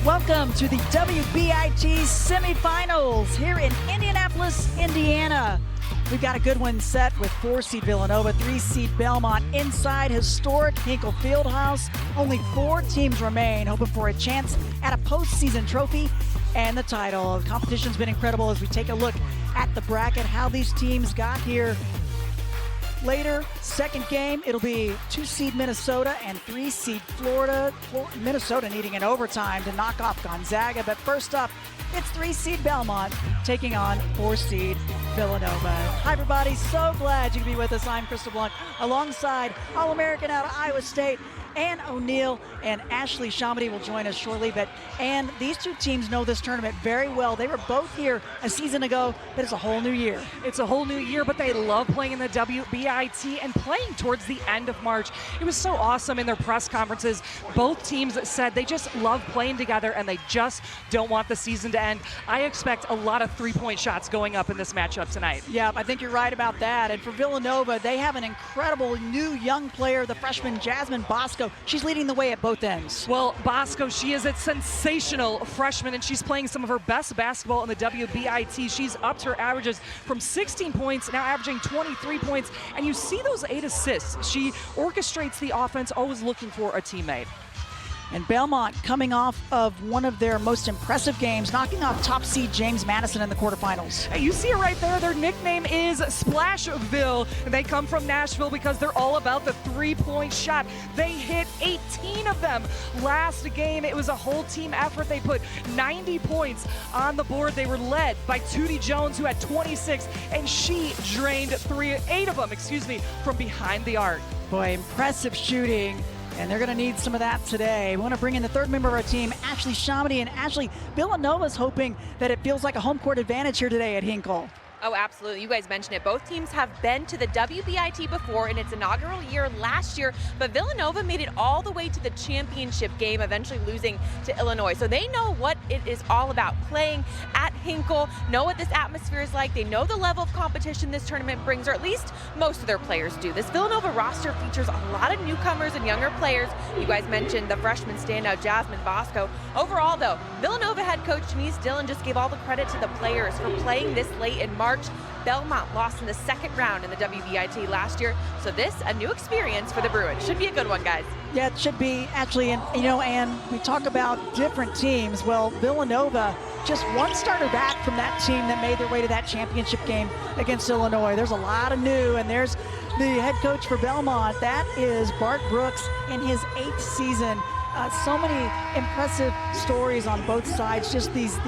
Welcome to the WBIT Semifinals here in Indianapolis, Indiana. We've got a good one set with 4-seed Villanova, 3-seed Belmont inside historic Hinkle Fieldhouse. Only 4 teams remain, hoping for a chance at a postseason trophy and the title. The competition's been incredible as we take a look at the bracket, how these teams got here. Later, second game, it'll be 2-seed Minnesota and 3-seed Florida. Minnesota needing an overtime to knock off Gonzaga. But first up, it's 3-seed Belmont taking on 4-seed Villanova. Hi, everybody. So glad you can be with us. I'm Crystal Blunt, alongside All-American out of Iowa State, Ann O'Neill, and Ashley Shamady will join us shortly. And these two teams know this tournament very well. They were both here a season ago, but it's a whole new year. It's a whole new year, but they love playing in the WBIT and playing towards the end of March. It was so awesome in their press conferences. Both teams said they just love playing together and they just don't want the season to end. I expect a lot of three-point shots going up in this matchup tonight. Yeah, I think you're right about that. And for Villanova, they have an incredible new young player, the freshman Jasmine Bosco. She's leading the way at both ends. Well, Bosco, she is a sensational freshman, and she's playing some of her best basketball in the WBIT. She's upped her averages from 16 points, now averaging 23 points, and you see those 8 assists. She orchestrates the offense, always looking for a teammate. And Belmont coming off of one of their most impressive games, knocking off top seed James Madison in the quarterfinals. Hey, you see it right there. Their nickname is Splashville. And they come from Nashville because they're all about the three-point shot. They hit 18 of them last game. It was a whole team effort. They put 90 points on the board. They were led by Tootie Jones, who had 26, and she drained 8 of them, from behind the arc. Boy, impressive shooting. And they're going to need some of that today. We want to bring in the third member of our team, Ashley Shamady. And Ashley, Villanova's hoping that it feels like a home court advantage here today at Hinkle. Oh, absolutely. You guys mentioned it. Both teams have been to the WBIT before in its inaugural year last year, but Villanova made it all the way to the championship game, eventually losing to Illinois. So they know what it is all about, playing at Hinkle, know what this atmosphere is like. They know the level of competition this tournament brings, or at least most of their players do. This Villanova roster features a lot of newcomers and younger players. You guys mentioned the freshman standout, Jasmine Bosco. Overall, though, Villanova head coach Denise Dillon just gave all the credit to the players for playing this late in March. Belmont lost in the second round in the WBIT last year, so this, a new experience for the Bruins. Should be a good one, guys. Yeah, it should be, actually. And, and we talk about different teams. Well, Villanova, just one starter back from that team that made their way to that championship game against Illinois. There's a lot of new, and there's the head coach for Belmont. That is Bart Brooks in his 8th season. So many impressive stories on both sides. Just these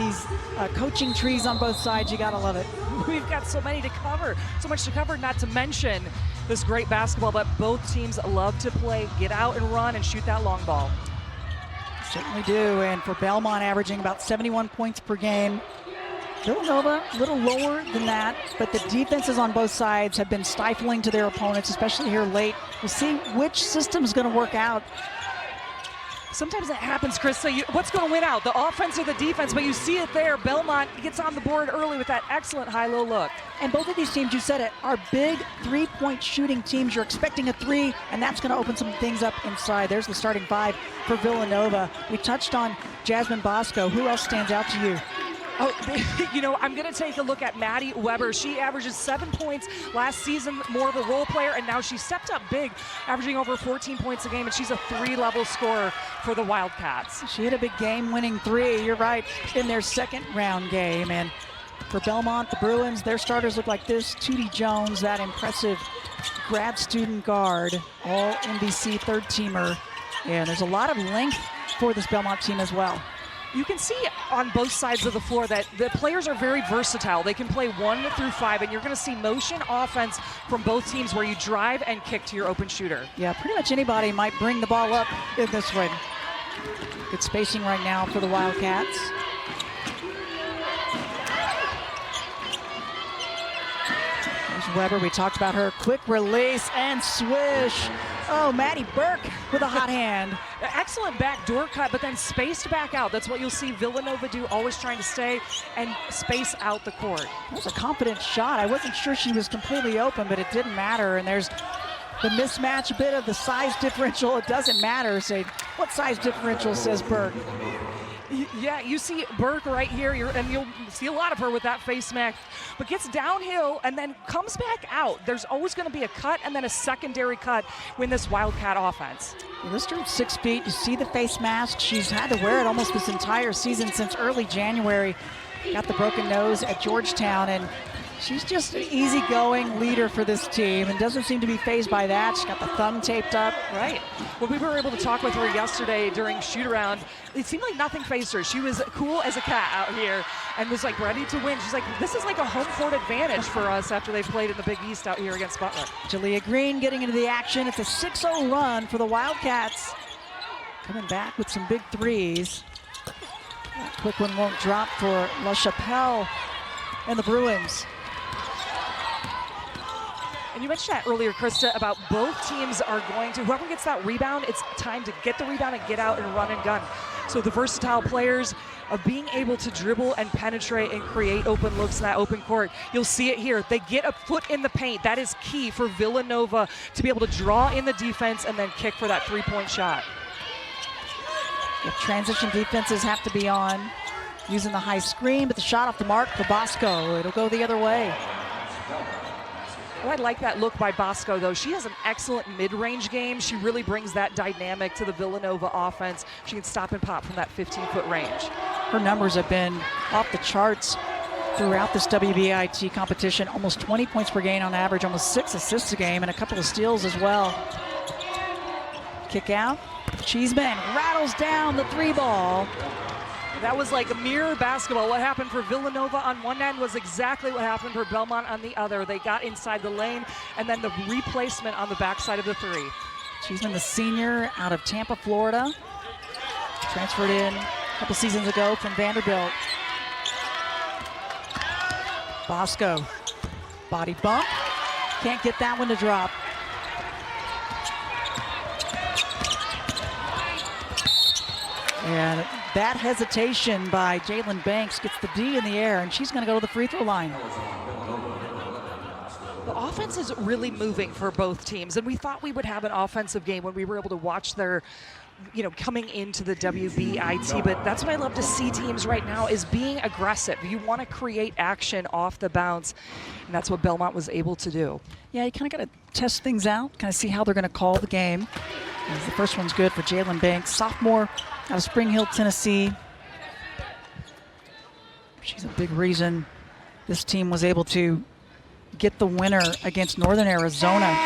coaching trees on both sides. You gotta love it. We've got so many to cover, so much to cover, not to mention this great basketball that both teams love to play. Get out and run and shoot that long ball. Certainly do. And for Belmont, averaging about 71 points per game. Villanova, a little lower than that, but the defenses on both sides have been stifling to their opponents, especially here late. We'll see which system's gonna work out. Sometimes that happens, Chris. So what's going to win out, the offense or the defense? But you see it there. Belmont gets on the board early with that excellent high-low look. And both of these teams, you said it, are big three-point shooting teams. You're expecting a 3, and that's going to open some things up inside. There's the starting 5 for Villanova. We touched on Jasmine Bosco. Who else stands out to you? Oh, I'm going to take a look at Maddie Weber. She averages 7 points last season, more of a role player, and now she stepped up big, averaging over 14 points a game, and she's a 3-level scorer for the Wildcats. She hit a big game-winning 3, you're right, in their second round game. And for Belmont, the Bruins, their starters look like this. Tootie Jones, that impressive grad student guard, all NBC third-teamer. And there's a lot of length for this Belmont team as well. You can see on both sides of the floor that the players are very versatile. They can play 1 through 5, and you're going to see motion offense from both teams where you drive and kick to your open shooter. Yeah, pretty much anybody might bring the ball up in this way. Good spacing right now for the Wildcats. There's Weber. We talked about her quick release and swish. Oh, Maddie Burke with a hot hand. Excellent backdoor cut, but then spaced back out. That's what you'll see Villanova do, always trying to stay and space out the court. That was a confident shot. I wasn't sure she was completely open, but it didn't matter. And there's the mismatch, a bit of the size differential. It doesn't matter. Say, what size differential, says Burke. Yeah, you see Burke right here, and you'll see a lot of her with that face mask, but gets downhill and then comes back out. There's always going to be a cut and then a secondary cut when this Wildcat offense. Well, this dude's 6 feet. You see the face mask. She's had to wear it almost this entire season since early January. Got the broken nose at Georgetown, and she's just an easygoing leader for this team and doesn't seem to be fazed by that. She's got the thumb taped up. Right. When we were able to talk with her yesterday during shoot-around, it seemed like nothing fazed her. She was cool as a cat out here and was like ready to win. She's like, this is like a home court advantage for us after they've played in the Big East out here against Butler. Jalea Green getting into the action. It's a 6-0 run for the Wildcats. Coming back with some big threes. That quick one won't drop for La Chapelle and the Bruins. And you mentioned that earlier, Krista, about both teams are going to, whoever gets that rebound, it's time to get the rebound and get out and run and gun. So the versatile players of being able to dribble and penetrate and create open looks in that open court. You'll see it here. They get a foot in the paint. That is key for Villanova to be able to draw in the defense and then kick for that three-point shot. If transition defenses have to be on, using the high screen, but the shot off the mark for Bosco. It'll go the other way. Oh, I like that look by Bosco, though. She has an excellent mid-range game. She really brings that dynamic to the Villanova offense. She can stop and pop from that 15-foot range. Her numbers have been off the charts throughout this WBIT competition. Almost 20 points per game on average, almost 6 assists a game, and a couple of steals as well. Kick out. Cheeseman rattles down the 3-ball. That was like a mirror basketball. What happened for Villanova on one end was exactly what happened for Belmont on the other. They got inside the lane, and then the replacement on the backside of the three. Cheeseman, the senior out of Tampa, Florida. Transferred in a couple seasons ago from Vanderbilt. Bosco, body bump. Can't get that one to drop. And that hesitation by Jalen Banks gets the D in the air, and she's going to go to the free throw line. The offense is really moving for both teams, and we thought we would have an offensive game when we were able to watch their, coming into the WBIT, but that's what I love to see teams right now is being aggressive. You want to create action off the bounce, and that's what Belmont was able to do. Yeah, you kind of got to test things out, kind of see how they're going to call the game. The first one's good for Jalen Banks, sophomore out of Spring Hill, Tennessee. She's a big reason this team was able to get the winner against Northern Arizona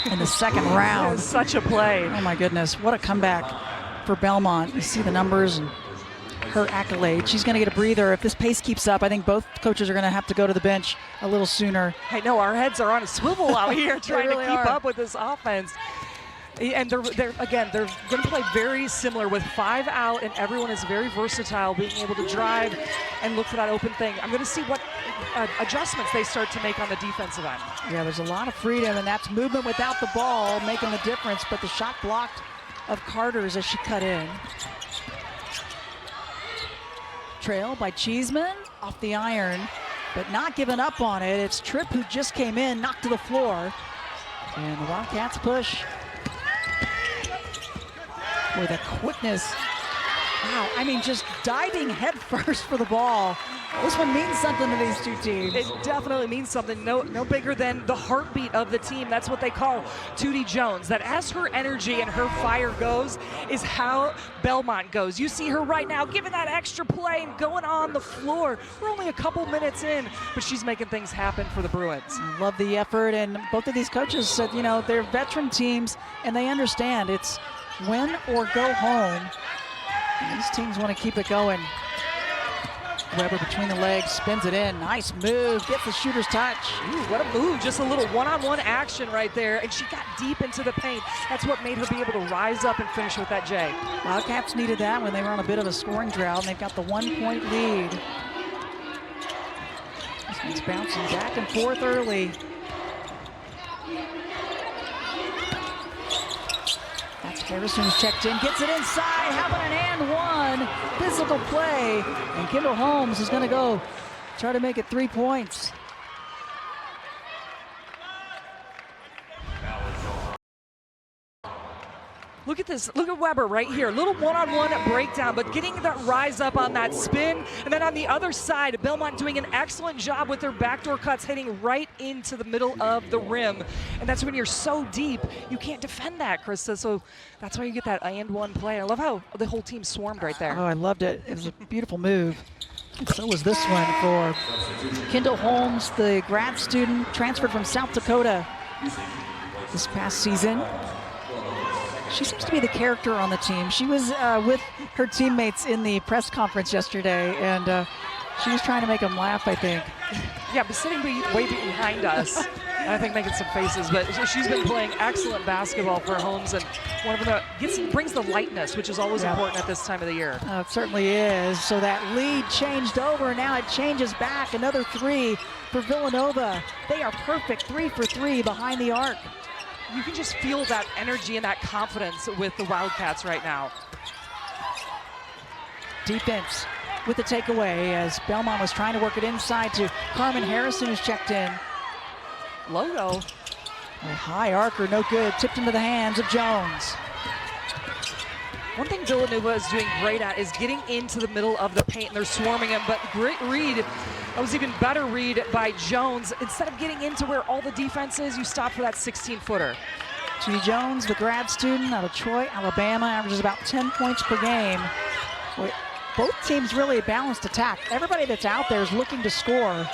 in the second round. That was such a play. Oh my goodness, what a comeback for Belmont. You see the numbers and her accolade. She's going to get a breather. If this pace keeps up, I think both coaches are going to have to go to the bench a little sooner. I know, our heads are on a swivel out here trying really to keep are. up with this offense. And they're going to play very similar with 5 out, and everyone is very versatile, being able to drive and look for that open thing. I'm going to see what adjustments they start to make on the defensive end. Yeah, there's a lot of freedom, and that's movement without the ball making the difference, but the shot blocked of Carter's as she cut in. Trail by Cheeseman off the iron, but not giving up on it. It's Tripp who just came in, knocked to the floor, and the Wildcats push. With a quickness. Wow, I mean, just diving head first for the ball. This one means something to these two teams. It definitely means something. No bigger than the heartbeat of the team. That's what they call Tootie Jones. That as her energy and her fire goes is how Belmont goes. You see her right now giving that extra play and going on the floor. We're only a couple minutes in, but she's making things happen for the Bruins. I love the effort, and both of these coaches said, they're veteran teams, and they understand it's win or go home. And these teams want to keep it going. Weber between the legs, spins it in. Nice move, gets the shooter's touch. Ooh, what a move, just a little one-on-one action right there, and she got deep into the paint. That's what made her be able to rise up and finish with that J. Wildcats needed that when they were on a bit of a scoring drought, and they've got the 1-point lead. This one's bouncing back and forth early. Harrison is checked in, gets it inside. How about an and one? Physical play. And Kendall Holmes is going to go try to make it 3 points. Look at this. Look at Weber right here. Little one-on-one breakdown, but getting that rise up on that spin. And then on the other side, Belmont doing an excellent job with their backdoor cuts, hitting right into the middle of the rim. And that's when you're so deep, you can't defend that, Krista. So that's why you get that and one play. I love how the whole team swarmed right there. Oh, I loved it. It was a beautiful move. And so was this one for Kendall Holmes, the grad student transferred from South Dakota this past season. She seems to be the character on the team. She was with her teammates in the press conference yesterday, and she was trying to make them laugh, I think. Yeah, but sitting way behind us, and I think making some faces, but she's been playing excellent basketball for Holmes, and one of them brings the lightness, which is always important at this time of the year. It certainly is. So that lead changed over. Now it changes back. Another three for Villanova. They are perfect 3 for 3 behind the arc. You can just feel that energy and that confidence with the Wildcats right now. Defense with the takeaway as Belmont was trying to work it inside to Carmen Harrison, who's checked in. Logo. A high arcer, no good. Tipped into the hands of Jones. One thing Villanova is doing great at is getting into the middle of the paint, and they're swarming him, but great read. That was even better read by Jones. Instead of getting into where all the defense is, you stop for that 16-footer. Judy Jones, the grad student out of Troy, Alabama, averages about 10 points per game. Both teams really a balanced attack. Everybody that's out there is looking to score.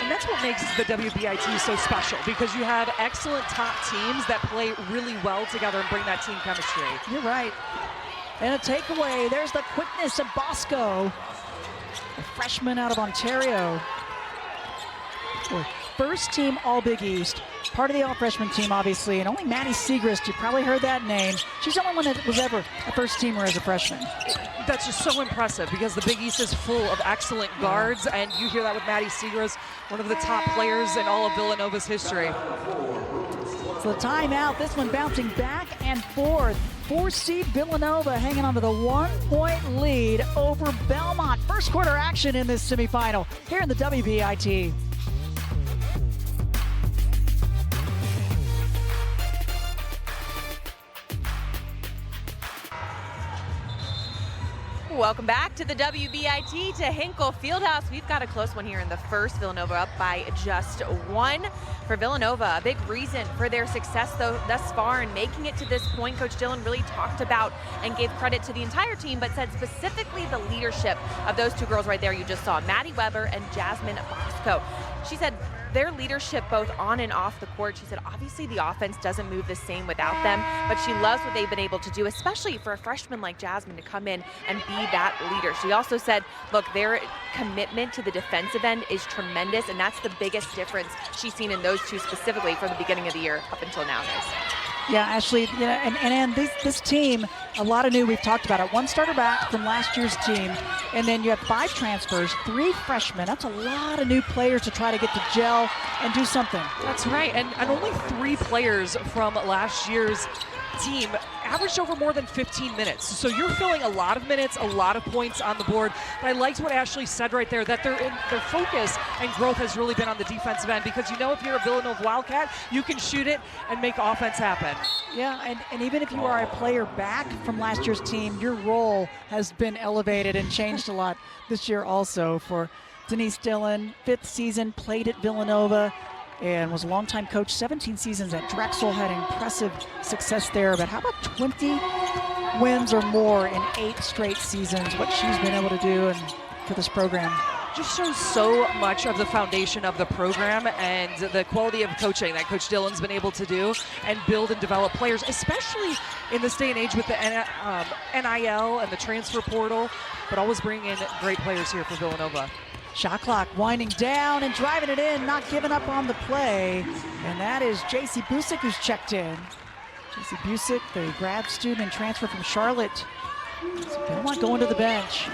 And that's what makes the WBIT so special, because you have excellent top teams that play really well together and bring that team chemistry. You're right. And a takeaway. There's the quickness of Bosco, a freshman out of Ontario. First team All-Big East. Part of the all-freshman team, obviously, and only Maddie Segrist, you probably heard that name. She's the only one that was ever a first-teamer as a freshman. That's just so impressive, because the Big East is full of excellent guards, and you hear that with Maddie Segrist, one of the top players in all of Villanova's history. So the timeout, this one bouncing back and forth. 4-seed Villanova hanging on to the 1-point lead over Belmont. First quarter action in this semifinal here in the WBIT. Welcome back to the WBIT to Hinkle Fieldhouse. We've got a close one here in the first. Villanova up by just 1. For Villanova, a big reason for their success though thus far and making it to this point, Coach Dillon really talked about and gave credit to the entire team, but said specifically the leadership of those two girls right there you just saw, Maddie Weber and Jasmine Bosco. She said their leadership both on and off the court, she said obviously the offense doesn't move the same without them, but she loves what they've been able to do, especially for a freshman like Jasmine to come in and be that leader. She also said, look, their commitment to the defensive end is tremendous, and that's the biggest difference she's seen in those two specifically from the beginning of the year up until now, guys. Yeah, Ashley, and this team, a lot of new, we've talked about it. 1 starter back from last year's team, and then you have 5 transfers, 3 freshmen. That's a lot of new players to try to get to gel and do something. That's right, and only 3 players from last year's team averaged over more than 15 minutes. So you're filling a lot of minutes, a lot of points on the board. But I liked what Ashley said right there, that their focus and growth has really been on the defensive end, because you know if you're a Villanova Wildcat, you can shoot it and make offense happen. Yeah, and even if you are a player back from last year's team, your role has been elevated and changed a lot this year also. For Denise Dillon, 5th season, played at Villanova, and was a longtime coach, 17 seasons at Drexel, had impressive success there. But how about 20 wins or more in 8 straight seasons, what she's been able to do and for this program? Just shows so much of the foundation of the program and the quality of coaching that Coach Dillon's been able to do and build and develop players, especially in this day and age with the NIL and the transfer portal, but always bringing in great players here for Villanova. Shot clock winding down and driving it in, not giving up on the play. And that is JC Busick who's checked in. JC Busick, the grad student and transfer from Charlotte. So Belmont going to the bench.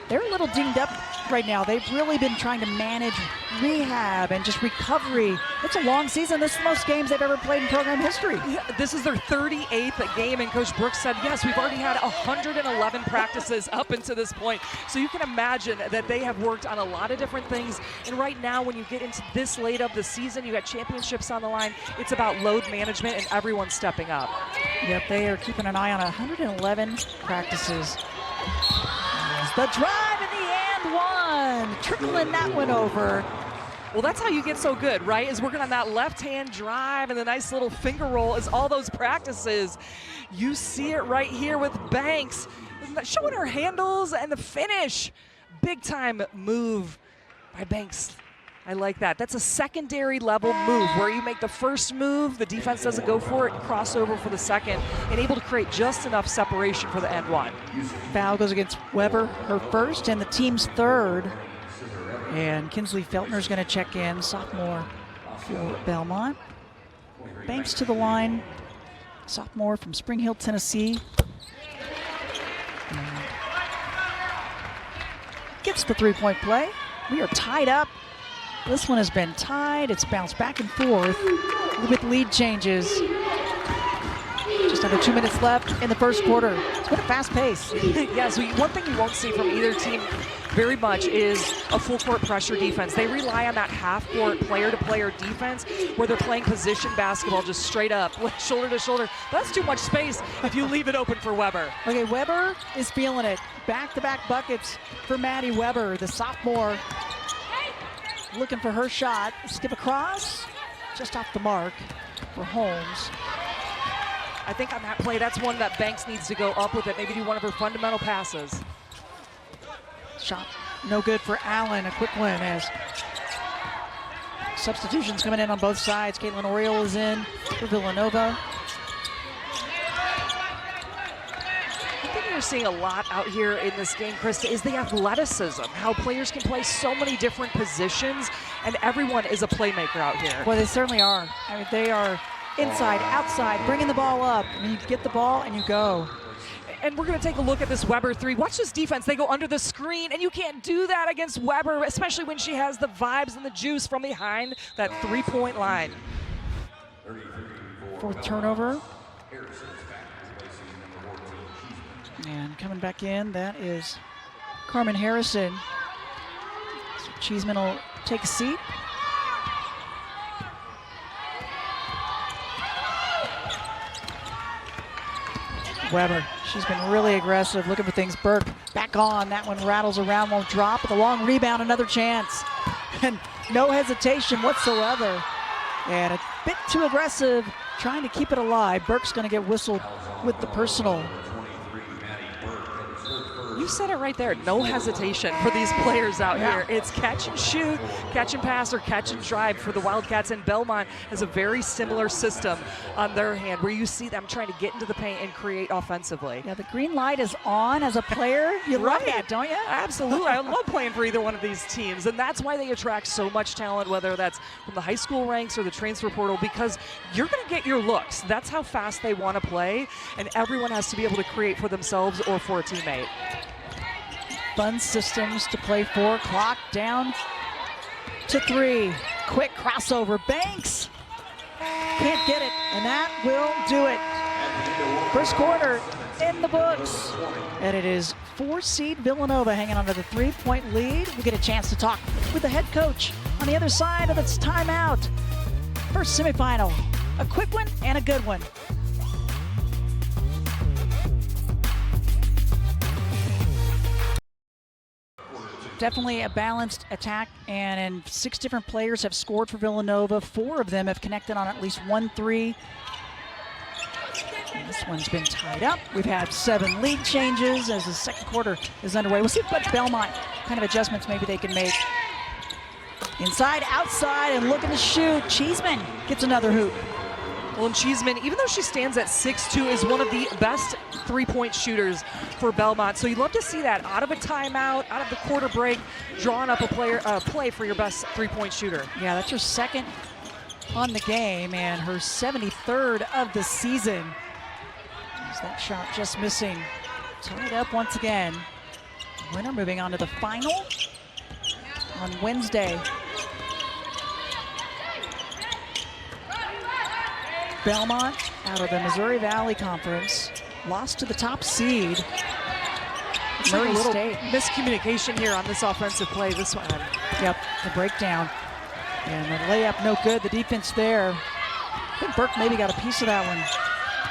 they're a little dinged up right now. They've really been trying to manage rehab and just recovery. It's a long season. This is the most games they've ever played in program history. Yeah, this is their 38th game, and Coach Brooks said, yes, we've already had 111 practices up until this point. So you can imagine that they have worked on a lot of different things. And right now, when you get into this late of the season, you got championships on the line. It's about load management and everyone stepping up. Yep, they are keeping an eye on 111 practices. The drive in the and one, trickling that one over. Well, that's how you get so good, right? Is working on that left-hand drive and the nice little finger roll is all those practices. You see it right here with Banks, showing her handles and the finish. Big time move by Banks. I like that. That's a secondary level move where you make the first move, the defense doesn't go for it, cross over for the second, and able to create just enough separation for the end one. Foul goes against Weber, her first and the team's third. And Kinsley Feltner's going to check in, sophomore for Belmont. Banks to the line, sophomore from Spring Hill, Tennessee. And gets the three-point play. We are tied up. This one has been tied. It's bounced back and forth with lead changes. Just under 2 minutes left in the first quarter. It's been a fast pace. Yeah, so one thing you won't see from either team very much is a full court pressure defense. They rely on that half court player-to-player defense where they're playing position basketball just straight up, shoulder to shoulder. That's too much space if you leave it open for Weber. Okay, Weber is feeling it. Back-to-back buckets for Maddie Weber, the sophomore. Looking for her shot. Skip across, just off the mark for Holmes. I think on that play, that's one that Banks needs to go up with it, maybe do one of her fundamental passes. Shot no good for Allen. A quick win as substitutions coming in on both sides. Caitlin Oriole is in for Villanova. We're seeing a lot out here in this game, Krista, is the athleticism, how players can play so many different positions, and everyone is a playmaker out here. Well, they certainly are. I mean, they are inside, outside, bringing the ball up. I mean, you get the ball and you go. And we're going to take a look at this Weber three. Watch this defense. They go under the screen, and you can't do that against Weber, especially when she has the vibes and the juice from behind that three-point line. Fourth turnover. And coming back in, that is Carmen Harrison. So Cheeseman will take a seat. Weber, she's been really aggressive, looking for things. Burke back on. That one rattles around, won't drop. With a long rebound, another chance. And no hesitation whatsoever. And a bit too aggressive, trying to keep it alive. Burke's going to get whistled with the personal. You said it right there, no hesitation for these players out here. It's catch and shoot, catch and pass, or catch and drive for the Wildcats, and Belmont has a very similar system on their hand where you see them trying to get into the paint and create offensively. Yeah, the green light is on as a player. You love that, don't you? Absolutely. I love playing for either one of these teams, and that's why they attract so much talent, whether that's from the high school ranks or the transfer portal, because you're going to get your looks. That's how fast they want to play, and everyone has to be able to create for themselves or for a teammate. Fun systems to play for. Clock down to 3. Quick crossover. Banks can't get it, and that will do it. First quarter in the books. And it is 4-seed Villanova hanging on to the 3-point lead. We get a chance to talk with the head coach on the other side of its timeout. First semifinal, a quick one and a good one. Definitely a balanced attack, and 6 different players have scored for Villanova. 4 of them have connected on at least 1 3. And this one's been tied up. We've had 7 lead changes as the second quarter is underway. We'll see what Belmont kind of adjustments maybe they can make. Inside, outside, and looking to shoot. Cheeseman gets another hoop. Well, and Cheeseman, even though she stands at 6'2", is one of the best three-point shooters for Belmont. So you love to see that out of a timeout, out of the quarter break, drawing up a play for your best three-point shooter. Yeah, that's her second on the game and her 73rd of the season. There's that shot just missing. Tied up once again. Winner moving on to the final on Wednesday. Belmont out of the Missouri Valley Conference lost to the top seed, Murray State. Miscommunication here on this offensive play. This one. Yep, the breakdown. And the layup no good. The defense there. I think Burke maybe got a piece of that one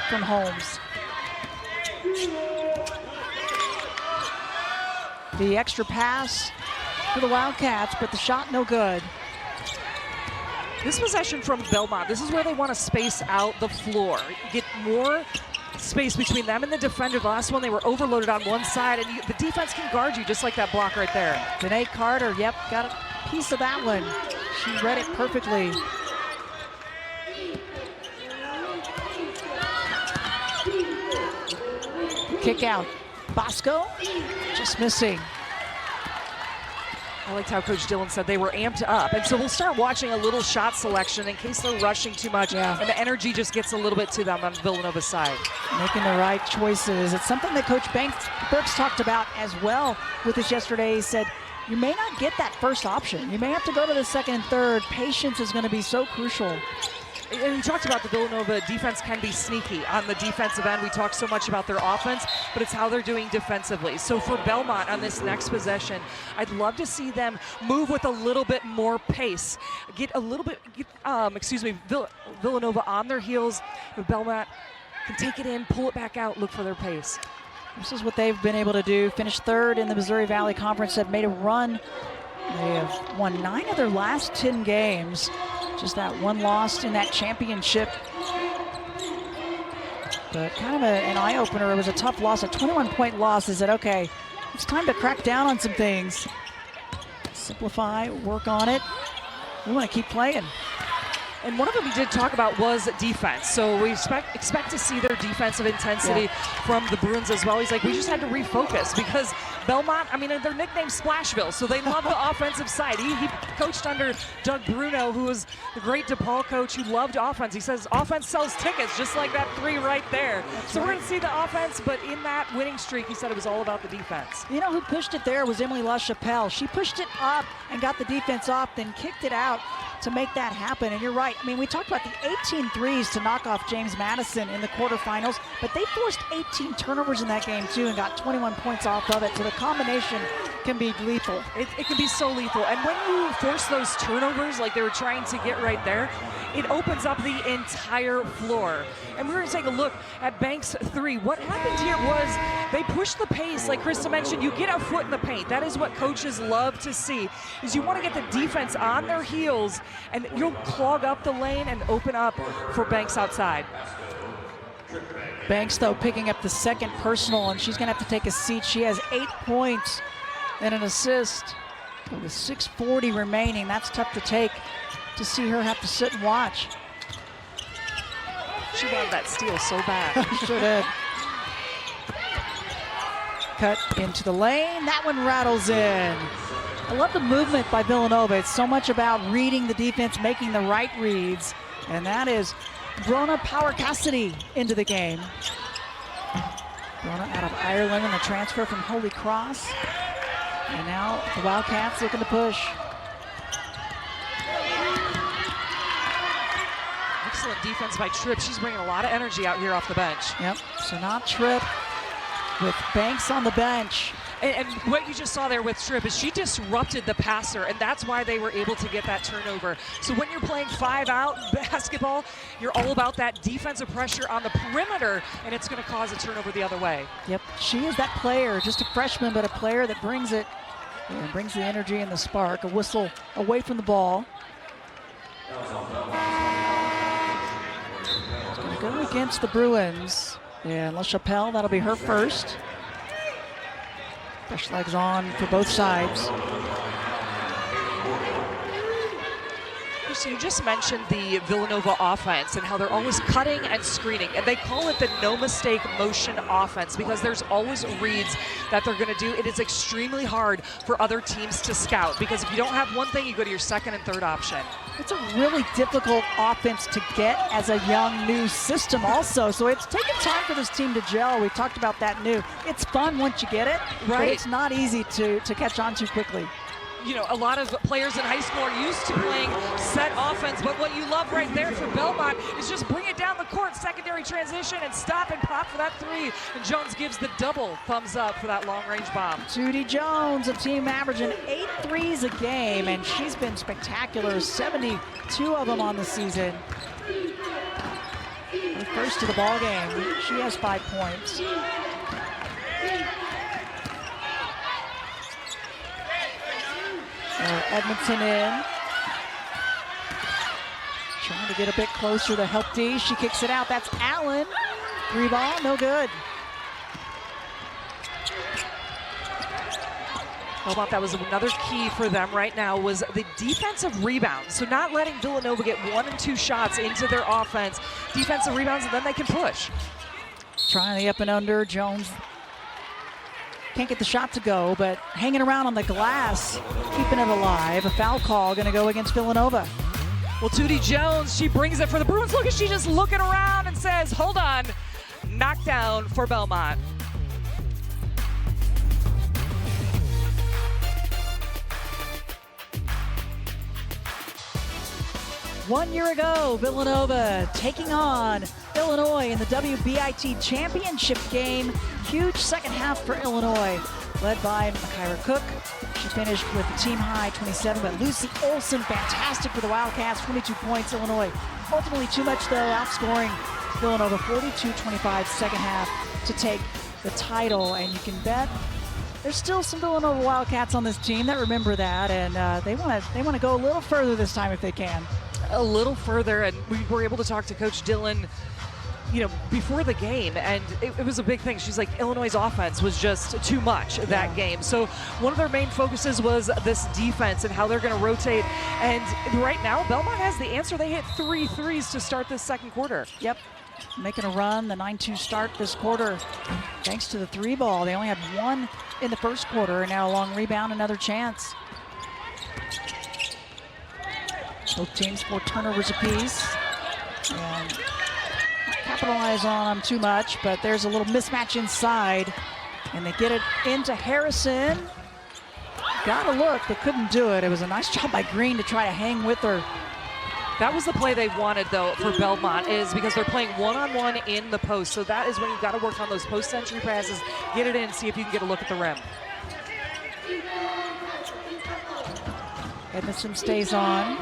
from Holmes. The extra pass for the Wildcats, but the shot no good. This possession from Belmont, this is where they want to space out the floor. Get more space between them and the defender. The last one, they were overloaded on one side, and the defense can guard you just like that block right there. Danae Carter, yep, got a piece of that one. She read it perfectly. Kick out. Bosco just missing. I liked how Coach Dillon said they were amped up. And so we'll start watching a little shot selection in case they're rushing too much. Yeah. And the energy just gets a little bit to them on Villanova's side. Making the right choices. It's something that Coach Burks talked about as well with us yesterday. He said, you may not get that first option. You may have to go to the second and third. Patience is going to be so crucial. And we talked about the Villanova defense can be sneaky on the defensive end. We talked so much about their offense, but it's how they're doing defensively. So for Belmont on this next possession, I'd love to see them move with a little bit more pace. Villanova on their heels. Belmont can take it in, pull it back out, look for their pace. This is what they've been able to do. Finished third in the Missouri Valley Conference. Have made a run. They have won 9 of their last 10 games. Just that one loss in that championship. But kind of an eye-opener. It was a tough loss, a 21-point loss. They said, okay, it's time to crack down on some things. Simplify, work on it. We want to keep playing. And one of them we did talk about was defense. So we expect to see their defensive intensity from the Bruins as well. He's like, we just had to refocus because Belmont, I mean, they're nicknamed Splashville, so they love the offensive side. He coached under Doug Bruno, who was the great DePaul coach who loved offense. He says offense sells tickets, just like that 3 right there. So we're going to see the offense, but in that winning streak, he said it was all about the defense. You know who pushed it there was Emily LaChapelle. She pushed it up and got the defense off, then kicked it out to make that happen. And you're right. I mean, we talked about the 18 threes to knock off James Madison in the quarterfinals, but they forced 18 turnovers in that game too and got 21 points off of it. So the combination can be lethal. It can be so lethal. And when you force those turnovers like they were trying to get right there, it opens up the entire floor. And we're going to take a look at Banks' 3. What happened here was they pushed the pace, like Krista mentioned. You get a foot in the paint. That is what coaches love to see, is you want to get the defense on their heels, and you'll clog up the lane and open up for Banks outside. Banks, though, picking up the second personal, and she's going to have to take a seat. She has 8 points and an assist. With 6:40 remaining, that's tough to take, to see her have to sit and watch. She wanted that steal so bad. Sure did. Cut into the lane. That one rattles in. I love the movement by Villanova. It's so much about reading the defense, making the right reads, and that is Brona Power Cassidy into the game. Brona out of Ireland and a transfer from Holy Cross. And now the Wildcats looking to push. Excellent defense by Tripp. She's bringing a lot of energy out here off the bench. Yep, so not Tripp with Banks on the bench. And what you just saw there with Tripp is she disrupted the passer, and that's why they were able to get that turnover. So when you're playing 5-out basketball, you're all about that defensive pressure on the perimeter, and it's going to cause a turnover the other way. Yep, she is that player, just a freshman, but a player that brings it, and brings the energy and the spark. A whistle away from the ball. It's going to go against the Bruins. And LaChapelle, that'll be her first. Fresh legs on for both sides. So you just mentioned the Villanova offense and how they're always cutting and screening, and they call it the no mistake motion offense because there's always reads that they're going to do. It is extremely hard for other teams to scout because if you don't have one thing, you go to your second and third option. It's a really difficult offense to get as a young new system also, so it's taken time for this team to gel. We talked about that new. It's fun once you get it, right? But it's not easy to catch on to quickly. You know, a lot of players in high school are used to playing set offense, but what you love right there for Belmont is just bring it down the court, secondary transition, and stop and pop for that three. And Jones gives the double thumbs up for that long-range bomb. Tootie Jones, a team averaging 8 threes a game, and she's been spectacular, 72 of them on the season. Her first to the ball game, she has 5 points. Edmondson in. Trying to get a bit closer to help D. She kicks it out. That's Allen. 3 ball, no good. How about that was another key for them right now was the defensive rebounds. So not letting Villanova get 1 and 2 shots into their offense. Defensive rebounds, and then they can push. Trying the up and under. Jones can't get the shot to go, but hanging around on the glass, keeping it alive. A foul call going to go against Villanova. Well, Tootie Jones, she brings it for the Bruins. Look at she just looking around and says, hold on. Knockdown for Belmont. One year ago, Villanova taking on Illinois in the WBIT championship game. Huge second half for Illinois, led by Myra Cook. She finished with a team high 27, but Lucy Olson, fantastic for the Wildcats, 22 points, Illinois. Ultimately too much though, outscoring Villanova 42-25 second half to take the title. And you can bet there's still some Villanova Wildcats on this team that remember that, and they want to go a little further this time if they can. A little further, and we were able to talk to Coach Dillon, you know, before the game, and it was a big thing. She's like, Illinois' offense was just too much that game. So one of their main focuses was this defense and how they're going to rotate. And right now, Belmont has the answer. They hit 3 threes to start this second quarter. Yep, making a run, the 9-2 start this quarter, thanks to the 3 ball. They only had 1 in the first quarter, and now a long rebound, another chance. Both teams 4 turnovers apiece, and not capitalize on them too much, but there's a little mismatch inside, and they get it into Harrison. Got a look, but couldn't do it. It was a nice job by Green to try to hang with her. That was the play they wanted, though, for Belmont, is because they're playing one-on-one in the post. So that is when you've got to work on those post-entry passes, get it in, see if you can get a look at the rim. Edmondson stays on.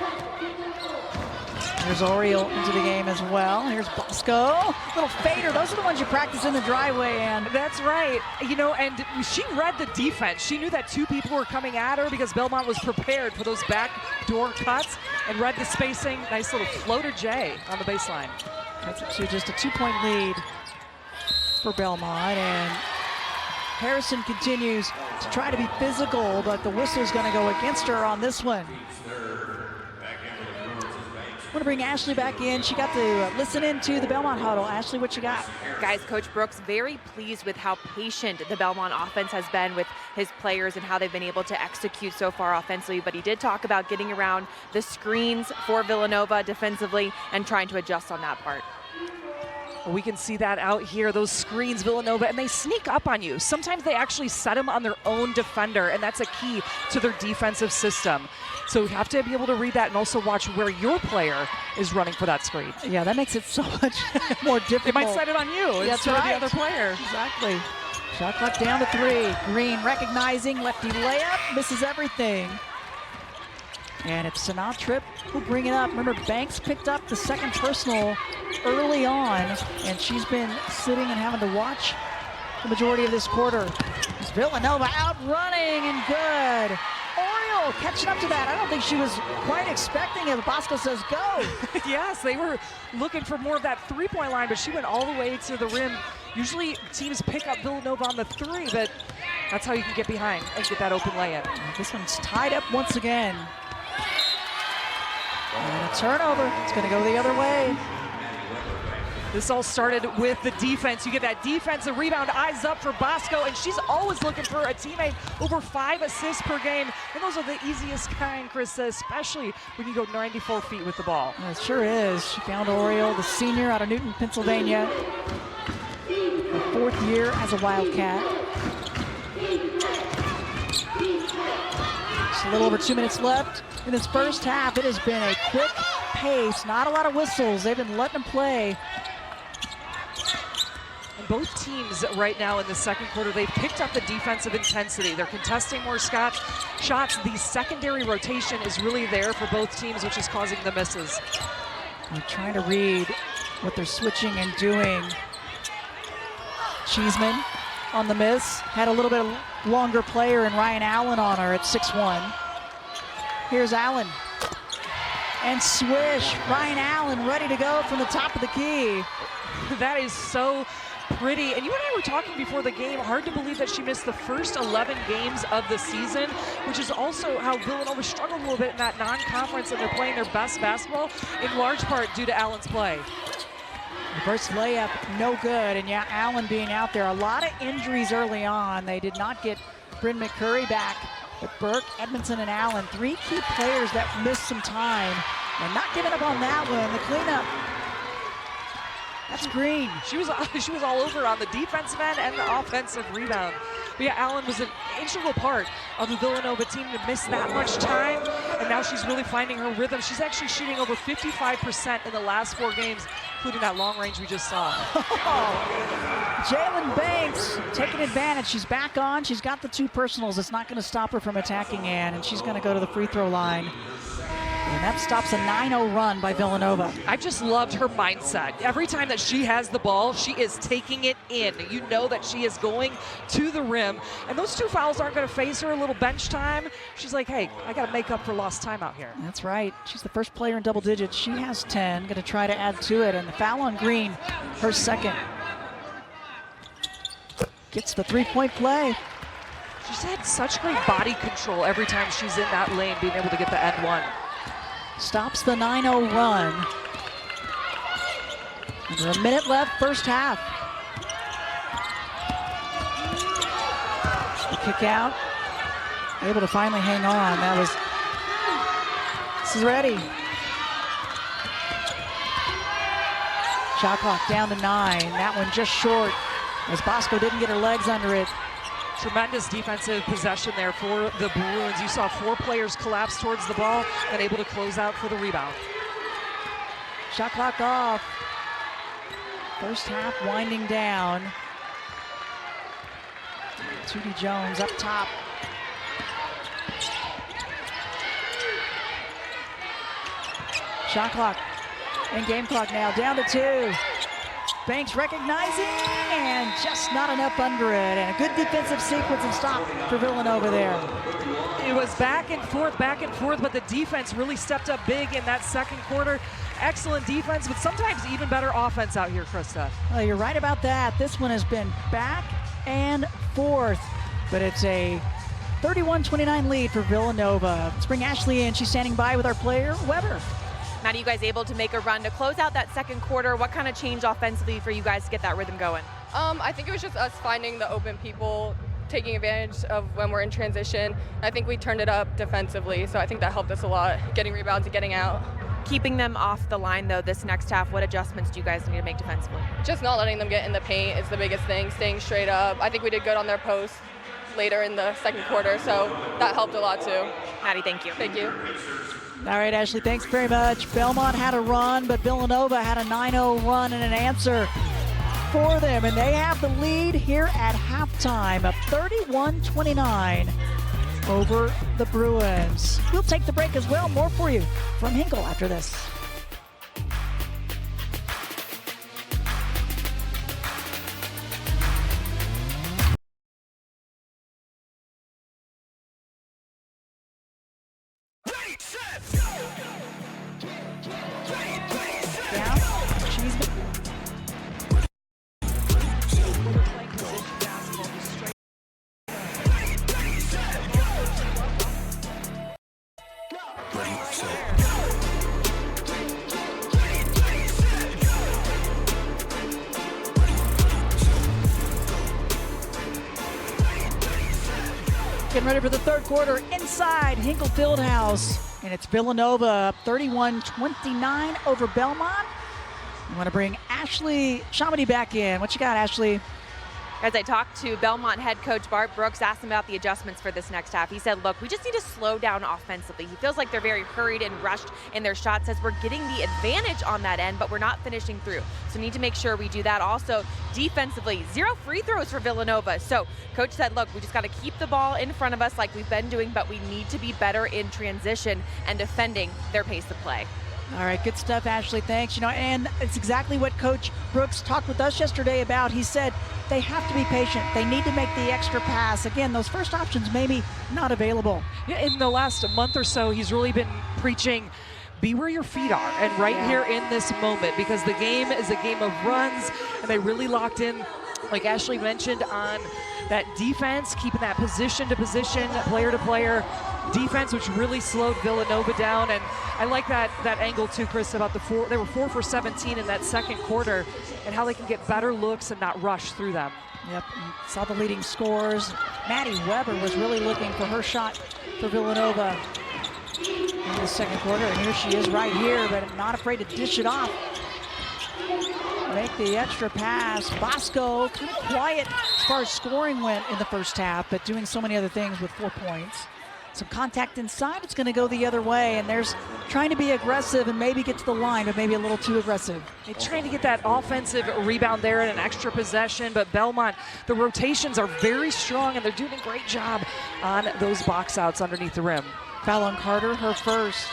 There's Oriole into the game as well. Here's Bosco. Little fader. Those are the ones you practice in the driveway, and that's right. You know, and she read the defense. She knew that 2 people were coming at her because Belmont was prepared for those backdoor cuts and read the spacing. Nice little floater J on the baseline. That's it to just a 2-point lead for Belmont, and Harrison continues to try to be physical, but the whistle's going to go against her on this one. I'm going to bring Ashley back in. She got to listen into the Belmont huddle. Ashley, what you got? Guys, Coach Brooks very pleased with how patient the Belmont offense has been with his players and how they've been able to execute so far offensively, but he did talk about getting around the screens for Villanova defensively and trying to adjust on that part. We can see that out here, those screens, Villanova, and they sneak up on you. Sometimes they actually set them on their own defender, and that's a key to their defensive system. So you have to be able to read that and also watch where your player is running for that screen. Yeah, that makes it so much more difficult. They might set it on you instead of the other player. Exactly. Shot clock down to 3. Green recognizing, lefty layup, misses everything. And it's Sanaa Tripp who'll bring it up. Remember, Banks picked up the second personal early on, and she's been sitting and having to watch the majority of this quarter. It's Villanova out running and good. Oriole catching up to that. I don't think she was quite expecting it. Bosco says go. Yes, they were looking for more of that 3-point line, but she went all the way to the rim. Usually teams pick up Villanova on the 3, but that's how you can get behind and get that open lay-in. This one's tied up once again. And a turnover. It's going to go the other way. This all started with the defense. You get that defensive rebound, eyes up for Bosco, and she's always looking for a teammate. Over 5 assists per game, and those are the easiest kind, Krista, especially when you go 94 feet with the ball. It sure is. She found Oriole, the senior out of Newton, Pennsylvania. Her 4th year as a Wildcat. Just a little over 2 minutes left in this first half. It has been a quick pace, not a lot of whistles. They've been letting them play. Both teams right now in the second quarter, they've picked up the defensive intensity. They're contesting more shots. The secondary rotation is really there for both teams, which is causing the misses. We're trying to read what they're switching and doing. Cheeseman on the miss. Had a little bit longer player and Ryan Allen on her at 6'1". Here's Allen. And swish. Ryan Allen ready to go from the top of the key. That is so pretty. And you and I were talking before the game, hard to believe that she missed the first 11 games of the season, which is also how Villanova struggled a little bit in that non-conference, and they're playing their best basketball in large part due to Allen's play. The first layup, no good, and yeah, Allen being out there. A lot of injuries early on. They did not get Bryn McCurry back, but Burke, Edmondson, and Allen, 3 key players that missed some time, and not giving up on that one. The cleanup. That's Green. She was all over on the defensive end and the offensive rebound. But yeah, Allen was an integral part of the Villanova team to miss that much time, and now she's really finding her rhythm. She's actually shooting over 55% in the last 4 games, including that long range we just saw. Jalen Banks taking advantage. She's back on. She's got the 2 personals. It's not going to stop her from attacking Ann, and she's going to go to the free throw line. And that stops a 9-0 run by Villanova. I've just loved her mindset. Every time that she has the ball, she is taking it in. You know that she is going to the rim. And those 2 fouls aren't going to phase her. A little bench time. She's like, hey, I got to make up for lost time out here. That's right. She's the first player in double digits. She has 10. Going to try to add to it. And the foul on Green, her second. Gets the 3-point play. She's had such great body control every time she's in that lane, being able to get the end one. Stops the 9-0 run. Under a minute left, first half. The kick out. Able to finally hang on. This is ready. Shot clock down to 9. That one just short as Bosco didn't get her legs under it. Tremendous defensive possession there for the Bruins. You saw 4 players collapse towards the ball and able to close out for the rebound. Shot clock off. First half winding down. Tootie Jones up top. Shot clock and game clock now down to 2. Banks recognizing, and just not enough under it. And a good defensive sequence and stop for Villanova there. It was back and forth, but the defense really stepped up big in that second quarter. Excellent defense, but sometimes even better offense out here, Krista. Well, you're right about that. This one has been back and forth, but it's a 31-29 lead for Villanova. Let's bring Ashley in. She's standing by with our player, Weber. Maddie, you guys able to make a run to close out that second quarter? What kind of changed offensively for you guys to get that rhythm going? I think it was just us finding the open people, taking advantage of when we're in transition. I think we turned it up defensively, so I think that helped us a lot, getting rebounds and getting out. Keeping them off the line, though, this next half, what adjustments do you guys need to make defensively? Just not letting them get in the paint is the biggest thing, staying straight up. I think we did good on their post later in the second quarter, so that helped a lot too. Maddie, thank you. Thank you. All right, Ashley, thanks very much. Belmont had a run, but Villanova had a 9-0 run and an answer for them. And they have the lead here at halftime of 31-29 over the Bruins. We'll take the break as well. More for you from Hinkle after this. Getting ready for the third quarter inside Hinkle Fieldhouse. And it's Villanova up 31-29 over Belmont. You want to bring Ashley Chamonix back in. What you got, Ashley? As I talked to Belmont head coach Bart Brooks, asked him about the adjustments for this next half. He said, look, we just need to slow down offensively. He feels like they're very hurried and rushed in their shots, says we're getting the advantage on that end, but we're not finishing through. So need to make sure we do that. Also, defensively, 0 free throws for Villanova. So coach said, look, we just got to keep the ball in front of us like we've been doing, but we need to be better in transition and defending their pace of play. All right, good stuff, Ashley. Thanks. You know, and it's exactly what Coach Brooks talked with us yesterday about. He said they have to be patient. They need to make the extra pass. Again, those first options maybe not available. Yeah, in the last month or so, he's really been preaching be where your feet are, and right here in this moment, because the game is a game of runs, and they really locked in, like Ashley mentioned, on that defense, keeping that position to position, player to player defense, which really slowed Villanova down. And I like that angle too, Chris, about they were 4 for 17 in that second quarter, and how they can get better looks and not rush through them. Yep, saw the leading scorers. Maddie Weber was really looking for her shot for Villanova in the second quarter, and here she is right here, but not afraid to dish it off. Make the extra pass. Bosco, kind of quiet as far as scoring went in the first half, but doing so many other things with 4 points. Some contact inside, it's going to go the other way, and there's trying to be aggressive and maybe get to the line, but maybe a little too aggressive. They're trying to get that offensive rebound there and an extra possession, but Belmont, the rotations are very strong, and they're doing a great job on those box outs underneath the rim. Foul on Carter, her first.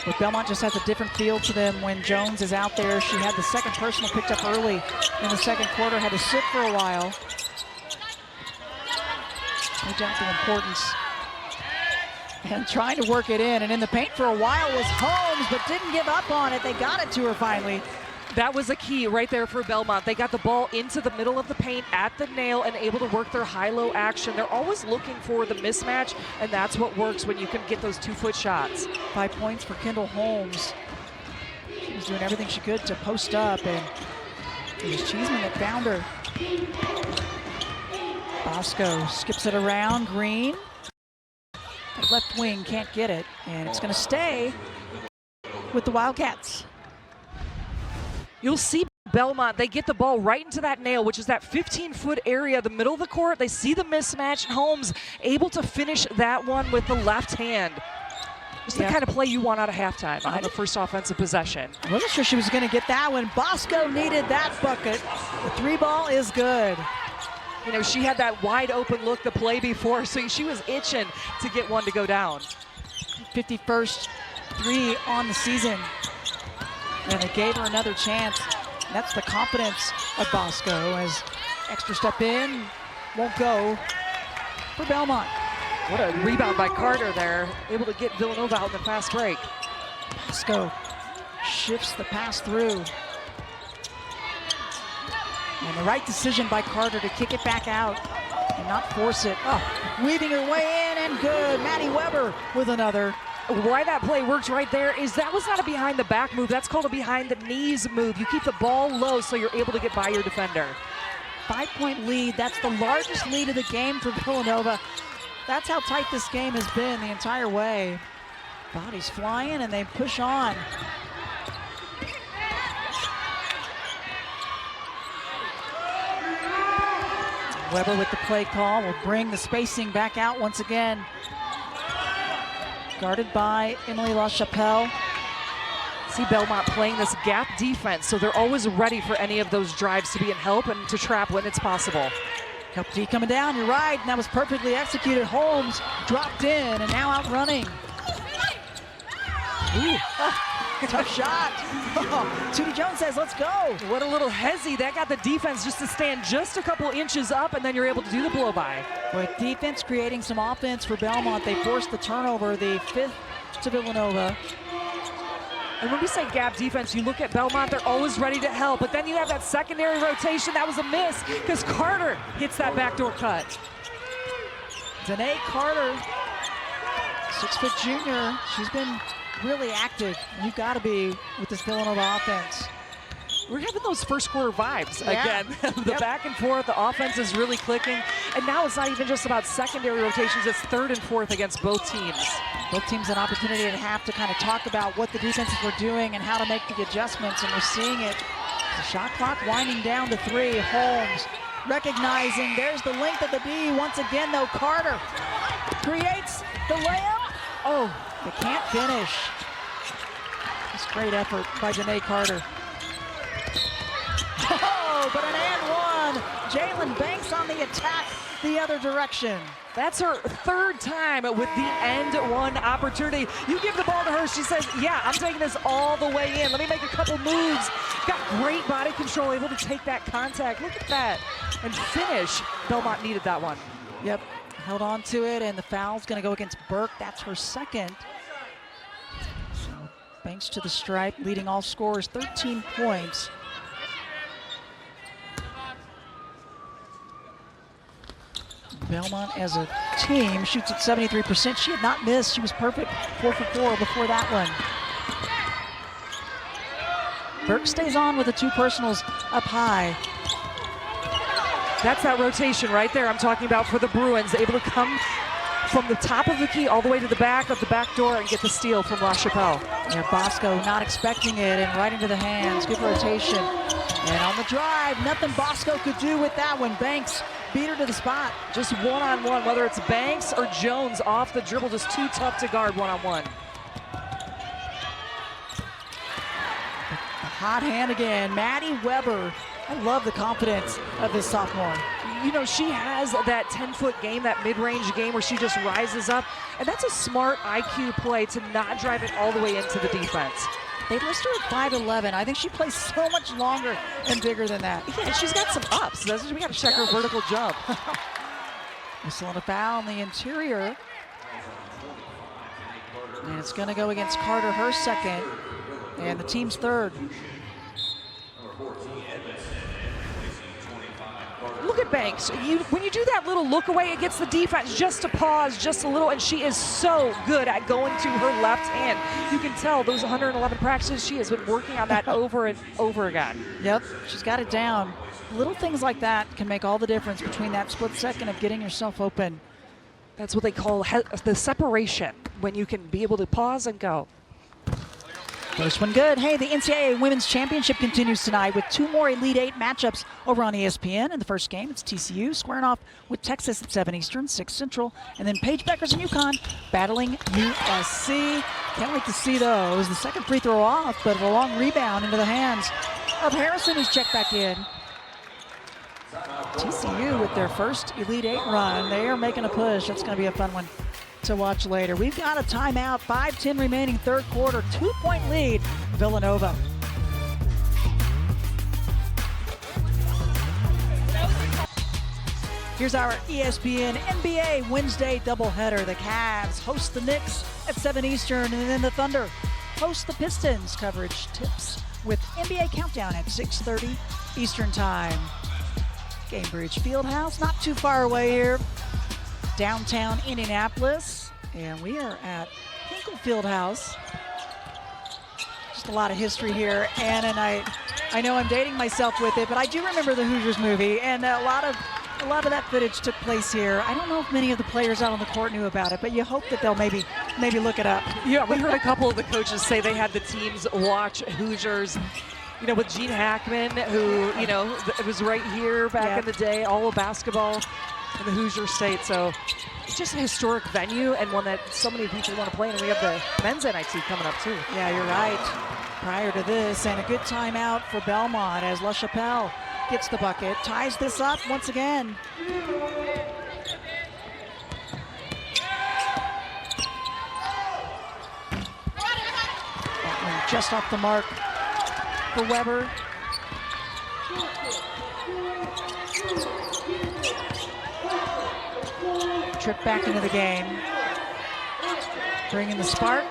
But Belmont just has a different feel to them when Jones is out there. She had the second personal picked up early in the second quarter, had to sit for a while. No doubt the importance. And trying to work it in, and in the paint for a while was Holmes, but didn't give up on it. They got it to her finally. That was a key right there for Belmont. They got the ball into the middle of the paint at the nail and able to work their high-low action. They're always looking for the mismatch, and that's what works when you can get those 2-foot shots. 5 points for Kendall Holmes. She was doing everything she could to post up, and it was Cheeseman that found her. Bosco skips it around. Green. That left wing can't get it, and it's going to stay with the Wildcats. You'll see Belmont, they get the ball right into that nail, which is that 15-foot area, the middle of the court. They see the mismatch, and Holmes able to finish that one with the left hand. Just the kind of play you want out of halftime on the first offensive possession. I wasn't sure she was going to get that one. Bosco needed that bucket. The 3 ball is good. You know, she had that wide open look the play before, so she was itching to get one to go down. 51st 3 on the season. And they gave her another chance. That's the confidence of Bosco, as extra step in, won't go for Belmont. What a rebound by Carter there, able to get Villanova out in the fast break. Bosco shifts the pass through. And the right decision by Carter to kick it back out and not force it. Oh, weaving her way in, and good. Maddie Weber with another. Why that play works right there is that was not a behind the back move. That's called a behind the knees move. You keep the ball low so you're able to get by your defender. 5-point lead. That's the largest lead of the game for Villanova. That's how tight this game has been the entire way. Bodies flying, and they push on. Weber with the play call will bring the spacing back out once again. Guarded by Emily LaChapelle. See Belmont playing this gap defense, so they're always ready for any of those drives to be in help and to trap when it's possible. Help D coming down, you're right, and that was perfectly executed. Holmes dropped in and now out running. Ooh, tough shot. Tootie Jones says, let's go. What a little hezzy. That got the defense just to stand just a couple inches up, and then you're able to do the blow-by. With defense creating some offense for Belmont, they forced the turnover, the 5th to Villanova. And when we say gap defense, you look at Belmont, they're always ready to help, but then you have that secondary rotation. That was a miss because Carter hits that backdoor cut. Danae Carter, 6-foot junior, she's been really active. You've got to be with this Villanova offense. We're having those first quarter vibes Yeah. again. The back and forth, the offense is really clicking. And now it's not even just about secondary rotations, it's third and fourth against both teams. Both teams an opportunity to have to kind of talk about what the defenses were doing and how to make the adjustments, and we're seeing it. The shot clock winding down to 3. Holmes recognizing there's the length of the D. Once again, though, Carter creates the layup. Oh, they can't finish. It's great effort by Janae Carter. Oh, but an and one. Jalen Banks on the attack the other direction. That's her third time with the end one opportunity. You give the ball to her, she says, yeah, I'm taking this all the way in. Let me make a couple moves. Got great body control, able to take that contact. Look at that. And finish. Belmont needed that one. Yep, held on to it, and the foul's gonna go against Burke. That's her second. So Banks to the stripe, leading all scorers, 13 points. Belmont as a team shoots at 73%. She had not missed. She was perfect, 4 for 4 before that one. Burke stays on with the 2 personals up high. That's that rotation right there I'm talking about for the Bruins. Able to come from the top of the key all the way to the back of the back door and get the steal from La Chapelle. Yeah, Bosco not expecting it and right into the hands. Good rotation. And on the drive, nothing Bosco could do with that one. Banks beat her to the spot. Just one-on-one, whether it's Banks or Jones off the dribble, just too tough to guard one-on-one. Hot hand again, Maddie Weber. I love the confidence of this sophomore. You know, she has that 10-foot game, that mid-range game where she just rises up, and that's a smart IQ play to not drive it all the way into the defense. They list her at 5'11". I think she plays so much longer and bigger than that. Yeah, and she's got some ups. We got to check her vertical jump. Whistle and a foul on the interior. And it's going to go against Carter, her second, and the team's third. Look at Banks. When you do that little look away, it gets the defense just to pause just a little, and she is so good at going to her left hand. You can tell those 111 practices, she has been working on that over and over again. Yep, she's got it down. Little things like that can make all the difference between that split second of getting yourself open. That's what they call the separation, when you can be able to pause and go. First one good. Hey, the NCAA Women's Championship continues tonight with 2 more Elite 8 matchups over on ESPN. In the first game, it's TCU squaring off with Texas at 7 Eastern, 6 Central. And then Paige Beckers and UConn battling USC. Can't wait to see those. The second free throw off, but a long rebound into the hands of Harrison, who's checked back in. TCU with their first Elite 8 run. They are making a push. That's going to be a fun one to watch later. We've got a timeout, 5:10 remaining third quarter, 2-point lead, Villanova. Here's our ESPN NBA Wednesday doubleheader. The Cavs host the Knicks at 7 Eastern, and then the Thunder host the Pistons. Coverage tips with NBA Countdown at 6:30 Eastern Time. Cambridge Fieldhouse, not too far away here. Downtown Indianapolis, and we are at Hinkle Fieldhouse. Just a lot of history here, and I know I'm dating myself with it, but I do remember the Hoosiers movie, and a lot of that footage took place here. I don't know if many of the players out on the court knew about it, but you hope that they'll maybe look it up. Yeah, we heard a couple of the coaches say they had the teams watch Hoosiers. You know, with Gene Hackman, who, you know, it was right here back in the day, all of basketball in the Hoosier State. So it's just a historic venue and one that so many people want to play in. And we have the men's NIT coming up too. Yeah, you're right. Prior to this, and a good timeout for Belmont as La Chapelle gets the bucket, ties this up once again. That one just off the mark for Weber. Trip back into the game. Bringing the spark.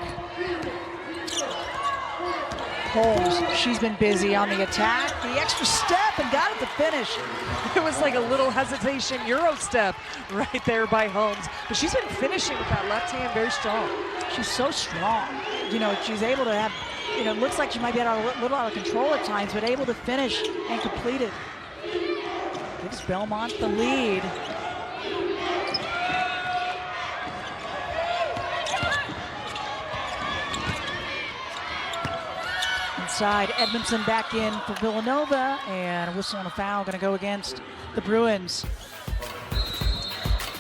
Holmes, she's been busy on the attack. The extra step and got it to finish. It was like a little hesitation Euro step right there by Holmes. But she's been finishing with that left hand very strong. She's so strong. You know, she's able to have it looks like she might be a little out of control at times, but able to finish and complete it. Gives Belmont the lead. Inside, Edmondson back in for Villanova, and a whistle and a foul going to go against the Bruins.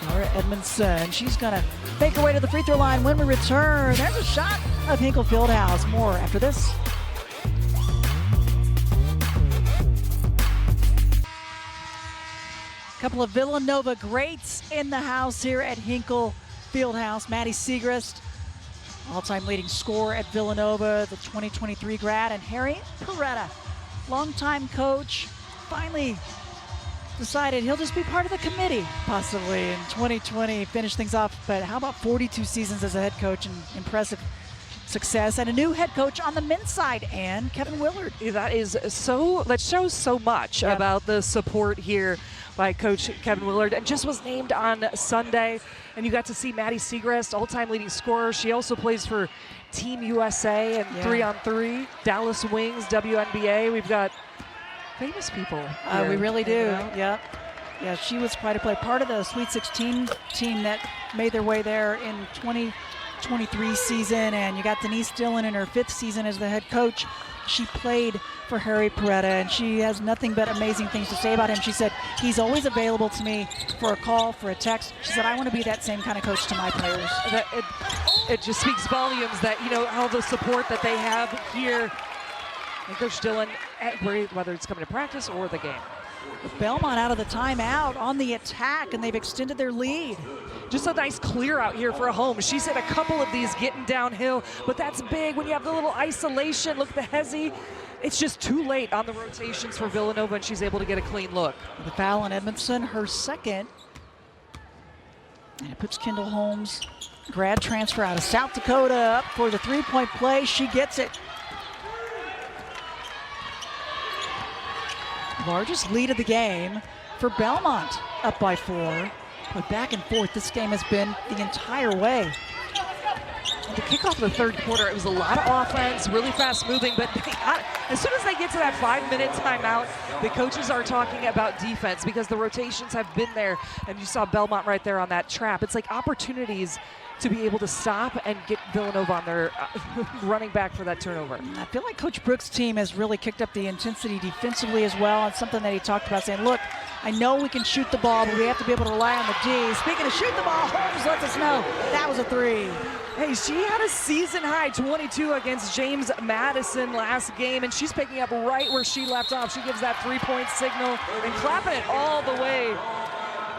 Laura Edmondson, she's going to make her way to the free throw line when we return. There's a shot of Hinkle Fieldhouse. More after this. Couple of Villanova greats in the house here at Hinkle Fieldhouse. Maddie Segrist, all-time leading scorer at Villanova, the 2023 grad, and Harry Peretta, longtime coach, finally decided he'll just be part of the committee, possibly in 2020, finish things off. But how about 42 seasons as a head coach and impressive success, and a new head coach on the men's side, and Kevin Willard. That shows so much about the support here by Coach Kevin Willard, and just was named on Sunday. And you got to see Maddie Segrist, all-time leading scorer. She also plays for Team USA and 3-on-3, Dallas Wings, WNBA. We've got famous people. We really do. Yep. Yeah, she was quite a play. Part of the Sweet 16 team that made their way there in 2023 season, and you got Denise Dillon in her 5th season as the head coach. She played for Harry Peretta, and she has nothing but amazing things to say about him. She said, he's always available to me for a call, for a text. She said, I want to be that same kind of coach to my players. It just speaks volumes that, how the support that they have here. And Coach Dillon, whether it's coming to practice or the game. With Belmont out of the timeout on the attack, and they've extended their lead. Just a nice clear out here for a home. She's hit a couple of these getting downhill, but that's big when you have the little isolation. Look at the hezzy. It's just too late on the rotations for Villanova, and she's able to get a clean look. The foul on Edmondson, her second. And it puts Kendall Holmes, grad transfer out of South Dakota, up for the three-point play. She gets it. Largest lead of the game for Belmont, up by 4. But back and forth, this game has been the entire way. And to kick off the third quarter, it was a lot of offense, really fast moving, but as soon as they get to that 5-minute timeout, the coaches are talking about defense because the rotations have been there, and you saw Belmont right there on that trap. It's like opportunities to be able to stop and get Villanova on their running back for that turnover. I feel like Coach Brooks' team has really kicked up the intensity defensively as well, and something that he talked about, saying, look, I know we can shoot the ball, but we have to be able to rely on the D. Speaking of shoot the ball, Holmes lets us know that was a 3. Hey, she had a season-high 22 against James Madison last game, and she's picking up right where she left off. She gives that 3-point signal and clapping it all the way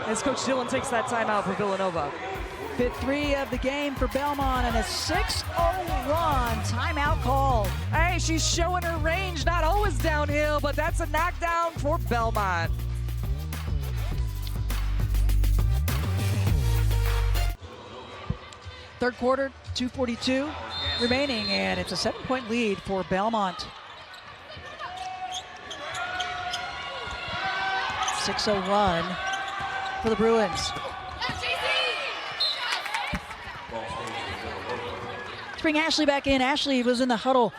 as Coach Dillon takes that timeout for Villanova. 5-3 of the game for Belmont, and a 6-0 run. Timeout called. Hey, she's showing her range, not always downhill, but that's a knockdown for Belmont. Third quarter, 2:42 remaining, and it's a 7-point lead for Belmont. 6-0 run for the Bruins. Let's bring Ashley back in. Ashley was in the huddle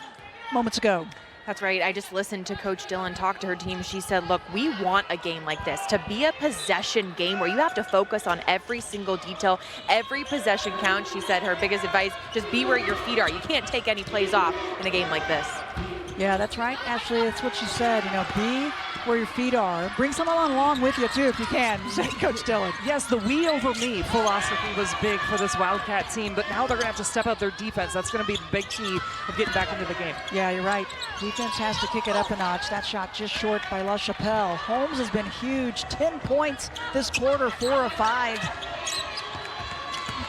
moments ago. That's right. I just listened to Coach Dillon talk to her team. She said, look, we want a game like this to be a possession game where you have to focus on every single detail. Every possession counts. She said her biggest advice, just be where your feet are. You can't take any plays off in a game like this. Yeah, that's right, Ashley. That's what she said. Be where your feet are. Bring someone along with you, too, if you can, said Coach Dillon. Yes, the we over me philosophy was big for this Wildcat team, but now they're going to have to step up their defense. That's going to be the big key of getting back into the game. Yeah, you're right. Defense has to kick it up a notch. That shot just short by LaChapelle. Holmes has been huge. 10 points this quarter, 4 of 5.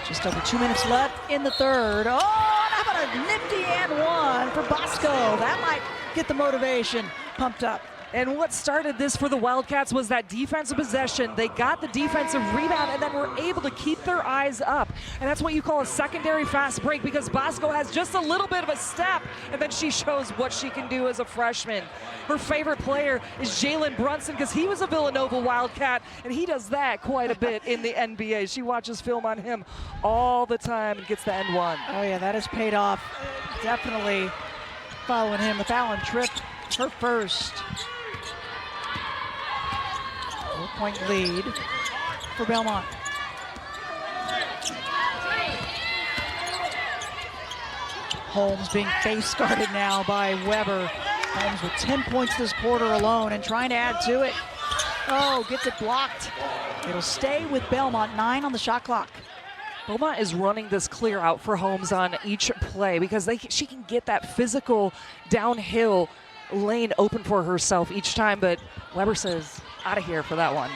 Just over 2 minutes left in the third. Oh, how about a nifty and 1 for Bosco? That might get the motivation pumped up. And what started this for the Wildcats was that defensive possession. They got the defensive rebound and then were able to keep their eyes up. And that's what you call a secondary fast break, because Bosco has just a little bit of a step, and then she shows what she can do as a freshman. Her favorite player is Jalen Brunson, because he was a Villanova Wildcat, and he does that quite a bit in the NBA. She watches film on him all the time and gets the N1. Oh, yeah, that has paid off. Definitely following him. The foul and trip, her first. 4-point lead for Belmont. Holmes being face guarded now by Weber. Holmes with 10 points this quarter alone and trying to add to it. Oh, gets it blocked. It'll stay with Belmont, 9 on the shot clock. Belmont is running this clear out for Holmes on each play because she can get that physical downhill lane open for herself each time, but Weber says, out of here for that one.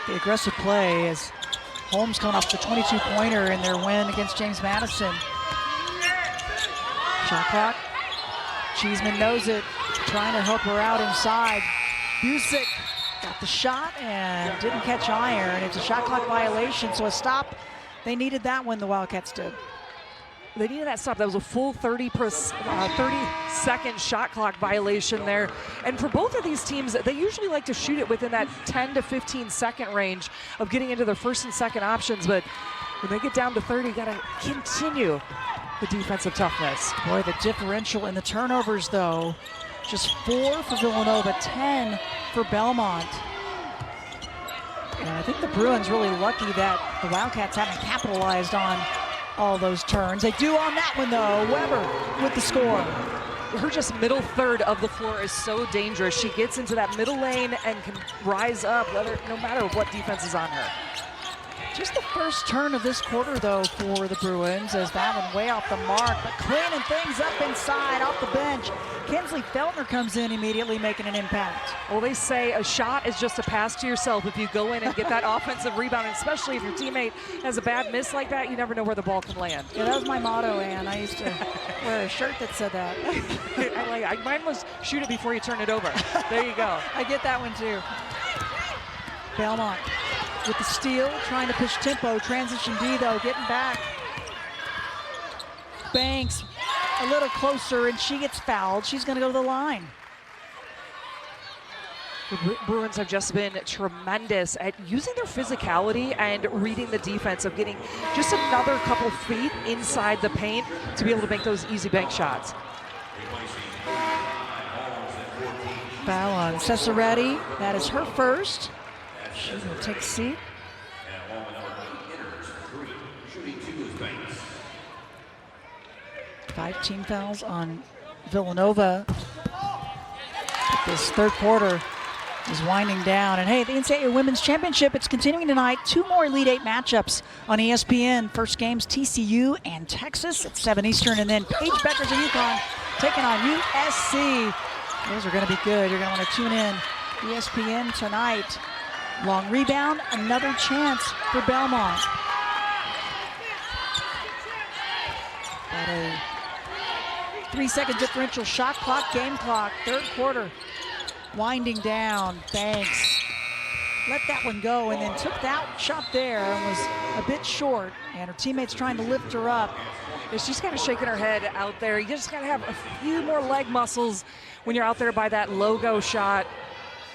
The aggressive play as Holmes coming off the 22-pointer in their win against James Madison. Shot clock. Cheeseman knows it, trying to help her out inside. Busick got the shot and didn't catch iron. It's a shot clock violation, so a stop. They needed that one, the Wildcats did. They needed that stop. That was a full 30-second shot clock violation there. And for both of these teams, they usually like to shoot it within that 10 to 15-second range of getting into their first and second options. But when they get down to 30, got to continue the defensive toughness. Boy, the differential in the turnovers, though, just 4 for Villanova, 10 for Belmont. And I think the Bruins really lucky that the Wildcats haven't capitalized on all those turns. They do on that one, though. Weber with the score. Her just middle third of the floor is so dangerous. She gets into that middle lane and can rise up no matter what defense is on her. Just the first turn of this quarter, though, for the Bruins, as that one way off the mark, but cleaning things up inside, off the bench. Kinsley Feltner comes in immediately, making an impact. Well, they say a shot is just a pass to yourself if you go in and get that offensive rebound, and especially if your teammate has a bad miss like that, you never know where the ball can land. Yeah, that was my motto, Ann. I used to wear a shirt that said that. Mine was shoot it before you turn it over. There you go. I get that one, too. Belmont with the steal, trying to push tempo. Transition D, though, getting back. Banks a little closer, and she gets fouled. She's going to go to the line. The Bruins have just been tremendous at using their physicality and reading the defense of getting just another couple feet inside the paint to be able to make those easy bank shots. Foul on Cesaretti. That is her first. She will take a seat. 5 team fouls on Villanova. This third quarter is winding down. And hey, the NCAA Women's Championship, it's continuing tonight. 2 more Elite 8 matchups on ESPN. First game's TCU and Texas at 7 Eastern. And then Paige Beckers of UConn taking on USC. Those are going to be good. You're going to want to tune in. ESPN tonight. Long rebound, another chance for Belmont. Got a 3-second differential shot clock, game clock, third quarter. Winding down, Banks let that one go and then took that shot there and was a bit short, and her teammates trying to lift her up. Yeah, she's kind of shaking her head out there. You just got to have a few more leg muscles when you're out there by that logo shot.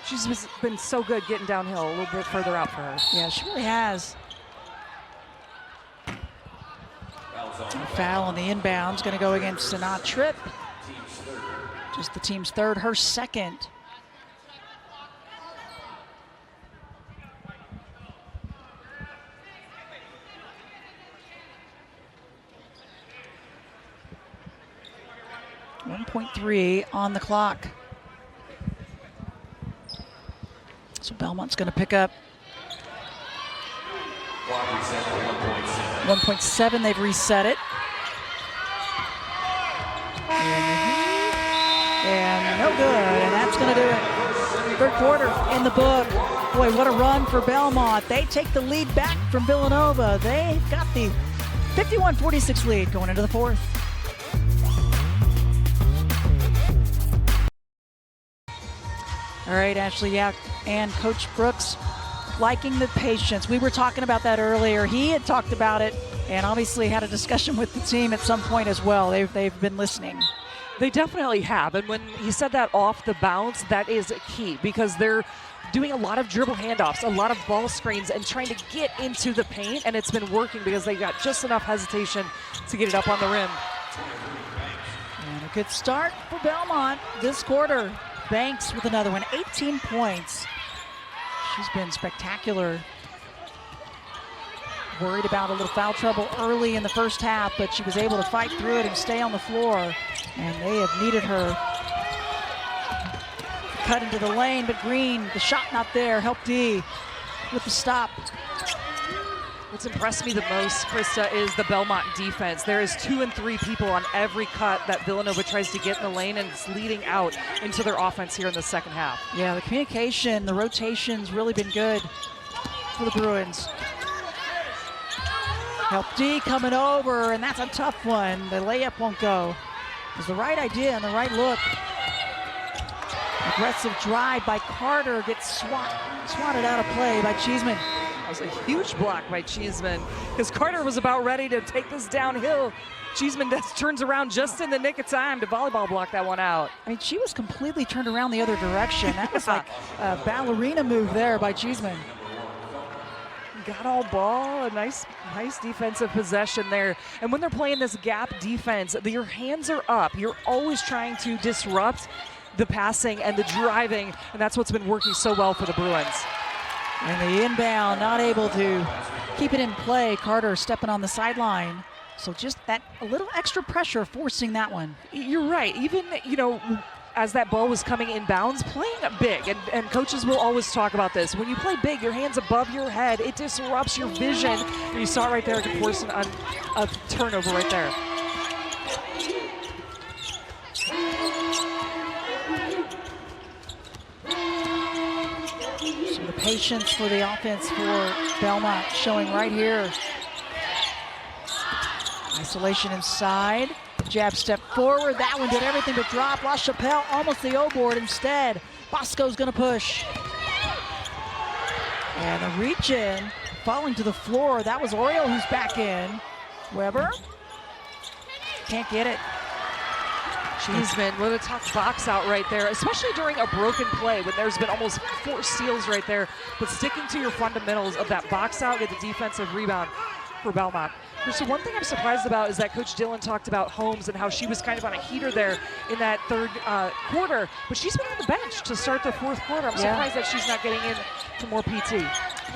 She's been so good getting downhill a little bit further out for her. Yeah, she really has. A foul on the inbounds, going to go against Sanat Tripp. Just the team's third, her second. .3 on the clock. So Belmont's going to pick up 1.7. They've reset it. And no good, and that's going to do it. Third quarter in the book. Boy, what a run for Belmont. They take the lead back from Villanova. They've got the 51-46 lead going into the fourth. All right, Ashley, yeah, and Coach Brooks liking the patience. We were talking about that earlier. He had talked about it and obviously had a discussion with the team at some point as well. They've been listening. They definitely have, and when he said that off the bounce, that is key because they're doing a lot of dribble handoffs, a lot of ball screens, and trying to get into the paint, and it's been working because they got just enough hesitation to get it up on the rim. And a Good start for Belmont this quarter. Banks with another one, 18 points. She's been spectacular. Worried about a little foul trouble early in the first half, but she was able to fight through it and stay on the floor. And they have needed her. Cut into the lane, but Green, the shot not there. Help D with the stop. What's impressed me the most, Krista, is the Belmont defense. There is 2 and 3 people on every cut that Villanova tries to get in the lane, and it's leading out into their offense here in the second half. Yeah, the communication, the rotation's really been good for the Bruins. Help D coming over, and that's a tough one. The layup won't go. It was the right idea and the right look. Aggressive drive by Carter gets swatted out of play by Cheeseman. That was a huge block by Cheeseman because Carter was about ready to take this downhill. Cheeseman turns around just in the nick of time to volleyball block that one out. I mean, she was completely turned around the other direction. That was like a ballerina move there by Cheeseman. Got all ball, a nice defensive possession there. And when they're playing this gap defense, your hands are up. You're always trying to disrupt the passing and the driving, and that's what's been working so well for the Bruins. And the inbound, not able to keep it in play. Carter stepping on the sideline. So just that a little extra pressure forcing that one. You're right. Even, as that ball was coming inbounds, playing big, and coaches will always talk about this. When you play big, your hands above your head, it disrupts your vision. And you saw it right there, it can force a turnover right there. So the patience for the offense for Belmont showing right here. Isolation inside. Jab step forward. That one did everything but drop. LaChapelle almost the O-board instead. Bosco's going to push. And a reach in. Falling to the floor. That was Oriole who's back in. Weber. Can't get it. Cheeseman with a tough box out right there, especially during a broken play when there's been almost 4 steals right there. But sticking to your fundamentals of that box out, get the defensive rebound for Belmont. So one thing I'm surprised about is that Coach Dillon talked about Holmes and how she was kind of on a heater there in that third quarter, but she's been on the bench to start the fourth quarter. I'm surprised that she's not getting in to more PT.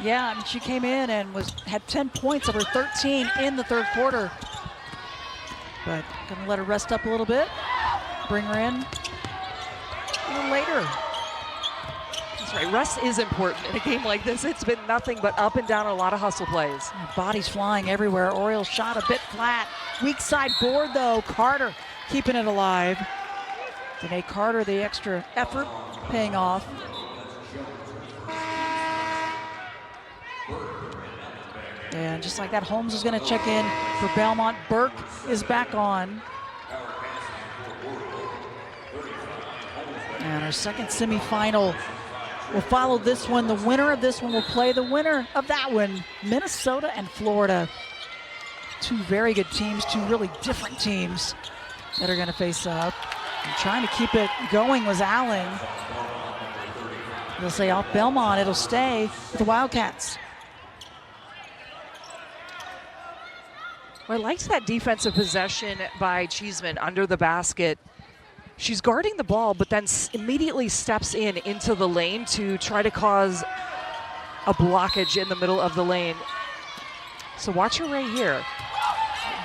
Yeah, I mean, she came in and had 10 points of her 13 in the third quarter. But gonna let her rest up a little bit, bring her in a little later. That's right, rest is important in a game like this. It's been nothing but up and down, a lot of hustle plays. Bodies flying everywhere. Orioles shot a bit flat. Weak side board though. Carter keeping it alive. Danae Carter, the extra effort paying off. And just like that, Holmes is going to check in for Belmont. Burke is back on. And our second semifinal will follow this one. The winner of this one will play the winner of that one, Minnesota and Florida. 2 very good teams, 2 really different teams that are going to face up. And trying to keep it going was Allen. They'll say off Belmont, it'll stay with the Wildcats. Well, I liked that defensive possession by Cheeseman under the basket. She's guarding the ball, but then immediately steps into the lane to try to cause a blockage in the middle of the lane. So watch her right here.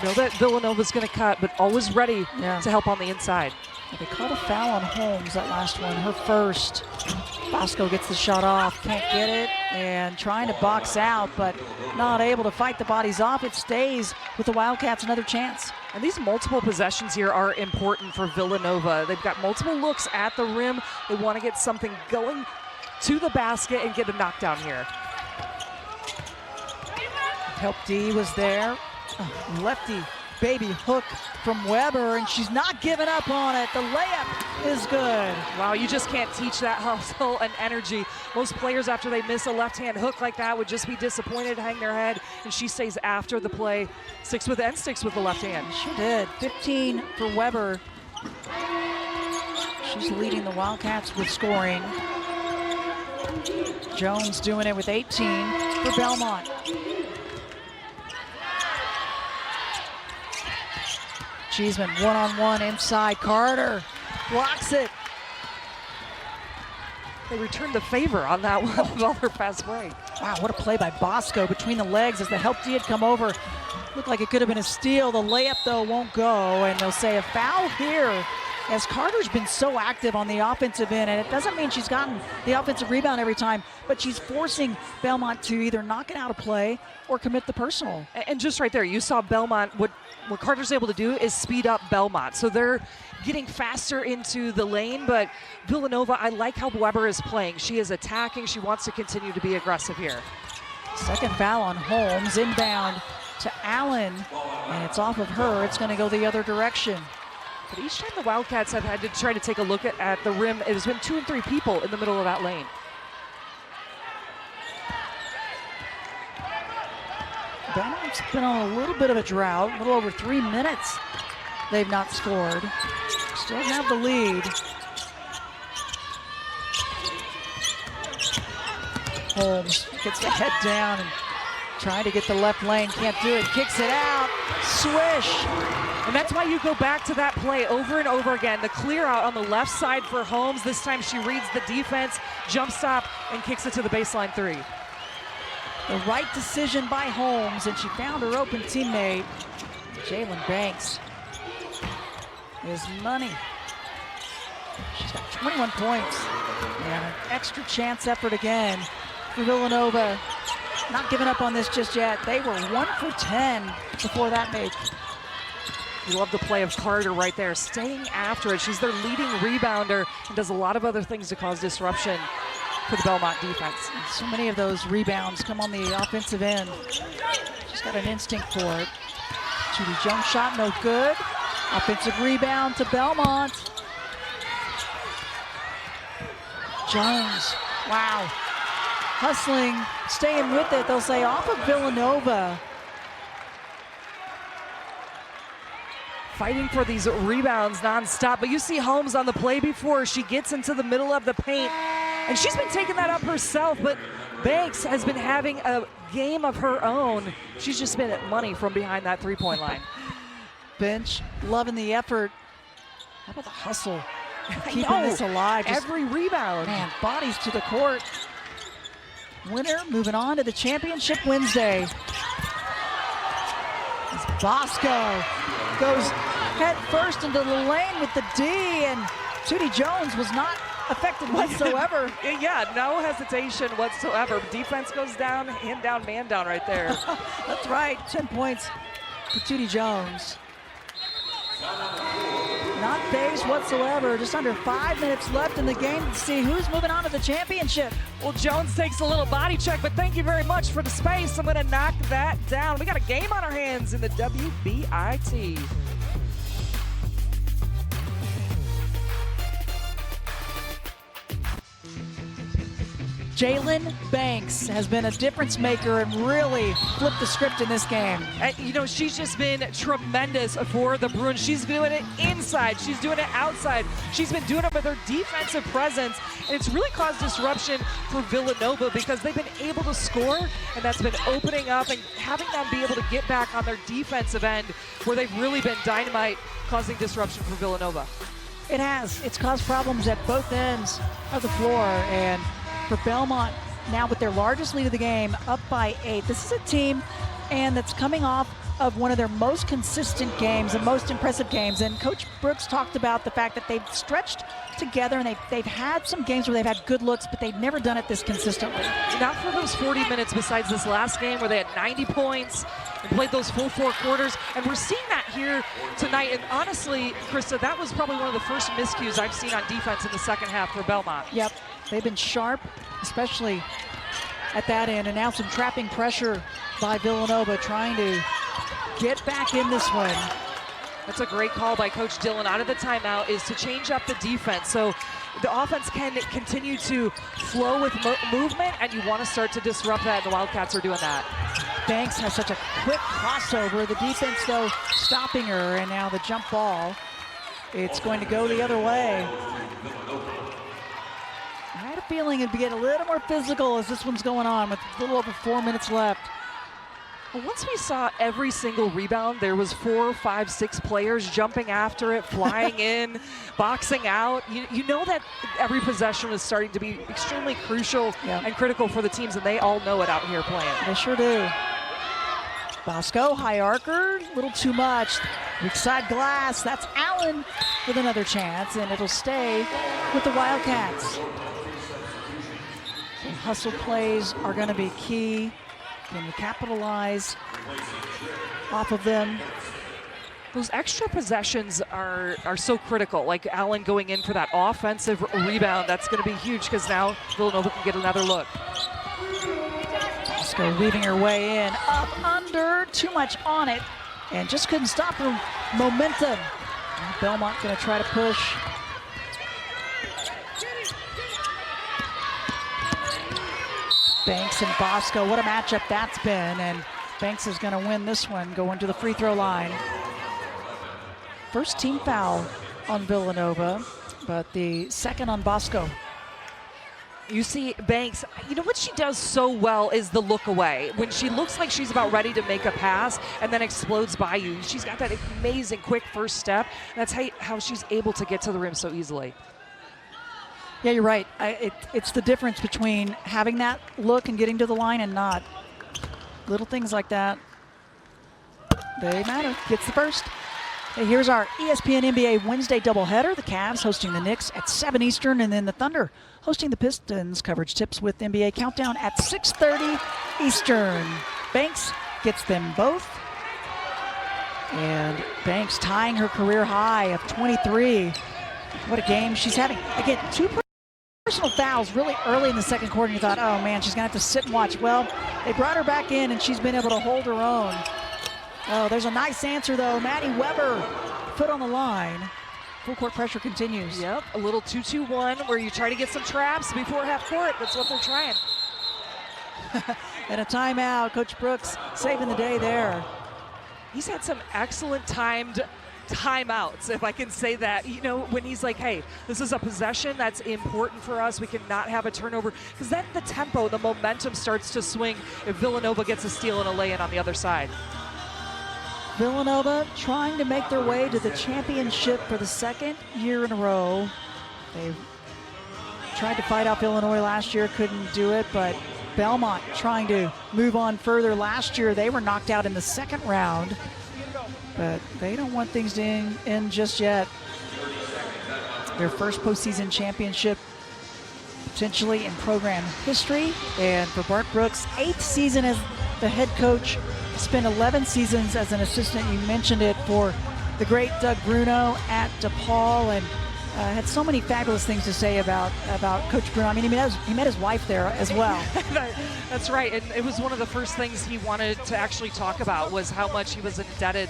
Know that Villanova's going to cut, but always ready to help on the inside. They called a foul on Holmes, that last one, her first. Bosco gets the shot off, can't get it, and trying to box out, but not able to fight the bodies off. It stays with the Wildcats, another chance. And these multiple possessions here are important for Villanova. They've got multiple looks at the rim. They want to get something going to the basket and get a knockdown here. Help D was there. Oh, lefty baby hook from Weber, and she's not giving up on it. The layup is good. Wow, you just can't teach that hustle and energy. Most players, after they miss a left-hand hook like that, would just be disappointed, hang their head, and she stays after the play, sticks with the left hand. She did. 15 for Weber. She's leading the Wildcats with scoring. Jones doing it with 18 for Belmont. Cheeseman one-on-one inside. Carter blocks it. They returned the favor on that one with all their fast break. Wow, what a play by Bosco between the legs as the help D had come over. Looked like it could have been a steal. The layup, though, won't go, and they'll say a foul here as Carter's been so active on the offensive end, and it doesn't mean she's gotten the offensive rebound every time, but she's forcing Belmont to either knock it out of play or commit the personal. And just right there, you saw Belmont, what Carter's able to do is speed up Belmont. So they're getting faster into the lane, but Villanova, I like how Weber is playing. She is attacking. She wants to continue to be aggressive here. Second foul on Holmes, inbound to Allen, and it's off of her. It's going to go the other direction. But each time the Wildcats have had to try to take a look at the rim, it has been 2 and 3 people in the middle of that lane. Belmont's been on a little bit of a drought, a little over 3 minutes they've not scored. Still have the lead. Holmes gets the head down and trying to get the left lane, can't do it, kicks it out, swish. And that's why you go back to that play over and over again. The clear out on the left side for Holmes. This time she reads the defense, jump stop, and kicks it to the baseline 3. The right decision by Holmes, and she found her open teammate. Jalen Banks is money. She's got 21 points and an extra chance effort again for Villanova. Not giving up on this just yet. They were 1 for 10 before that make. You love the play of Carter right there, staying after it. She's their leading rebounder and does a lot of other things to cause disruption for the Belmont defense. And so many of those rebounds come on the offensive end. She's got an instinct for it. Judy Jones shot, no good. Offensive rebound to Belmont. Jones, wow. Hustling, staying with it. They'll say off of Villanova. Fighting for these rebounds nonstop, but you see Holmes on the play before. She gets into the middle of the paint, and she's been taking that up herself, but Banks has been having a game of her own. She's just been at money from behind that three-point line. Bench loving the effort. How about the hustle? Keeping this alive. Just, every rebound. Man, bodies to the court. Winner moving on to the championship Wednesday. As Bosco goes head first into the lane with the D, and Judy Jones was not affected whatsoever. Yeah, no hesitation whatsoever. Defense goes down, hand down, man down right there. That's right, 10 points for Judy Jones. Not phased whatsoever. Just under 5 minutes left in the game to see who's moving on to the championship. Well, Jones takes a little body check, but thank you very much for the space. I'm going to knock that down. We got a game on our hands in the WBIT. Jalen Banks has been a difference maker and really flipped the script in this game. And, you know, she's just been tremendous for the Bruins. She's doing it inside. She's doing it outside. She's been doing it with her defensive presence. And it's really caused disruption for Villanova because they've been able to score, and that's been opening up and having them be able to get back on their defensive end where they've really been dynamite, causing disruption for Villanova. It has. It's caused problems at both ends of the floor. And for Belmont, now with their largest lead of the game, up by 8. This is a team that's coming off of one of their most consistent games and most impressive games. And Coach Brooks talked about the fact that they've stretched together and they've had some games where they've had good looks, but they've never done it this consistently. Not for those 40 minutes besides this last game where they had 90 points and played those full 4 quarters. And we're seeing that here tonight. And honestly, Krista, that was probably one of the first miscues I've seen on defense in the second half for Belmont. Yep, they've been sharp, especially at that end. And now some trapping pressure by Villanova trying to get back in this one. That's a great call by Coach Dillon out of the timeout, is to change up the defense. So the offense can continue to flow with movement, and you want to start to disrupt that, and the Wildcats are doing that. Banks has such a quick crossover. The defense, though, stopping her, and now the jump ball. It's going to go the other way. I had a feeling it'd get a little more physical as this one's going on with a little over 4 minutes left. Once we saw every single rebound, there was 4, 5, 6 players jumping after it, flying in, boxing out. You know that every possession is starting to be extremely crucial and critical for the teams, and they all know it out here playing. They sure do. Bosco, high arcer, a little too much. Weak side glass, that's Allen with another chance, and it'll stay with the Wildcats. And hustle plays are going to be key. Can you capitalize off of them? Those extra possessions are so critical, like Allen going in for that offensive rebound. That's going to be huge because now Villanova can get another look. Bosco weaving her way in, up, under, too much on it, and just couldn't stop her momentum. And Belmont going to try to push. Banks and Bosco, what a matchup that's been, and Banks is going to win this one, going to the free throw line. First team foul on Villanova, but the second on Bosco. You see Banks, you know what she does so well is the look away. When she looks like she's about ready to make a pass and then explodes by you, she's got that amazing quick first step. That's how she's able to get to the rim so easily. Yeah, you're right. It's the difference between having that look and getting to the line and not. Little things like that, they matter. Gets the first. Hey, here's our ESPN NBA Wednesday doubleheader. The Cavs hosting the Knicks at 7 Eastern, and then the Thunder hosting the Pistons. Coverage tips with NBA Countdown at 6:30 Eastern. Banks gets them both. And Banks tying her career high of 23. What a game she's having. Again, 2 personal fouls really early in the second quarter, and you thought, oh man, she's gonna have to sit and watch. Well, they brought her back in and she's been able to hold her own. Oh, there's a nice answer though. Maddie Weber, foot on the line. Full court pressure continues. Yep, a little 2-2-1 where you try to get some traps before half court. That's what they're trying. And a timeout. Coach Brooks saving the day there. He's had some excellent timed timeouts, if I can say that. You know, when he's like, hey, this is a possession that's important for us. We cannot have a turnover. Because then the tempo, the momentum starts to swing if Villanova gets a steal and a lay-in on the other side. Villanova trying to make their way to the championship for the second year in a row. They tried to fight off Illinois last year, couldn't do it, but Belmont trying to move on further. Last year, they were knocked out in the second round, but they don't want things to end just yet. Their first postseason championship potentially in program history, and for Bart Brooks, 8th season as the head coach, spent 11 seasons as an assistant. You mentioned it for the great Doug Bruno at DePaul, and had so many fabulous things to say about Coach Bruno. I mean, he met his wife there as well. That's right, and it was one of the first things he wanted to actually talk about was how much he was indebted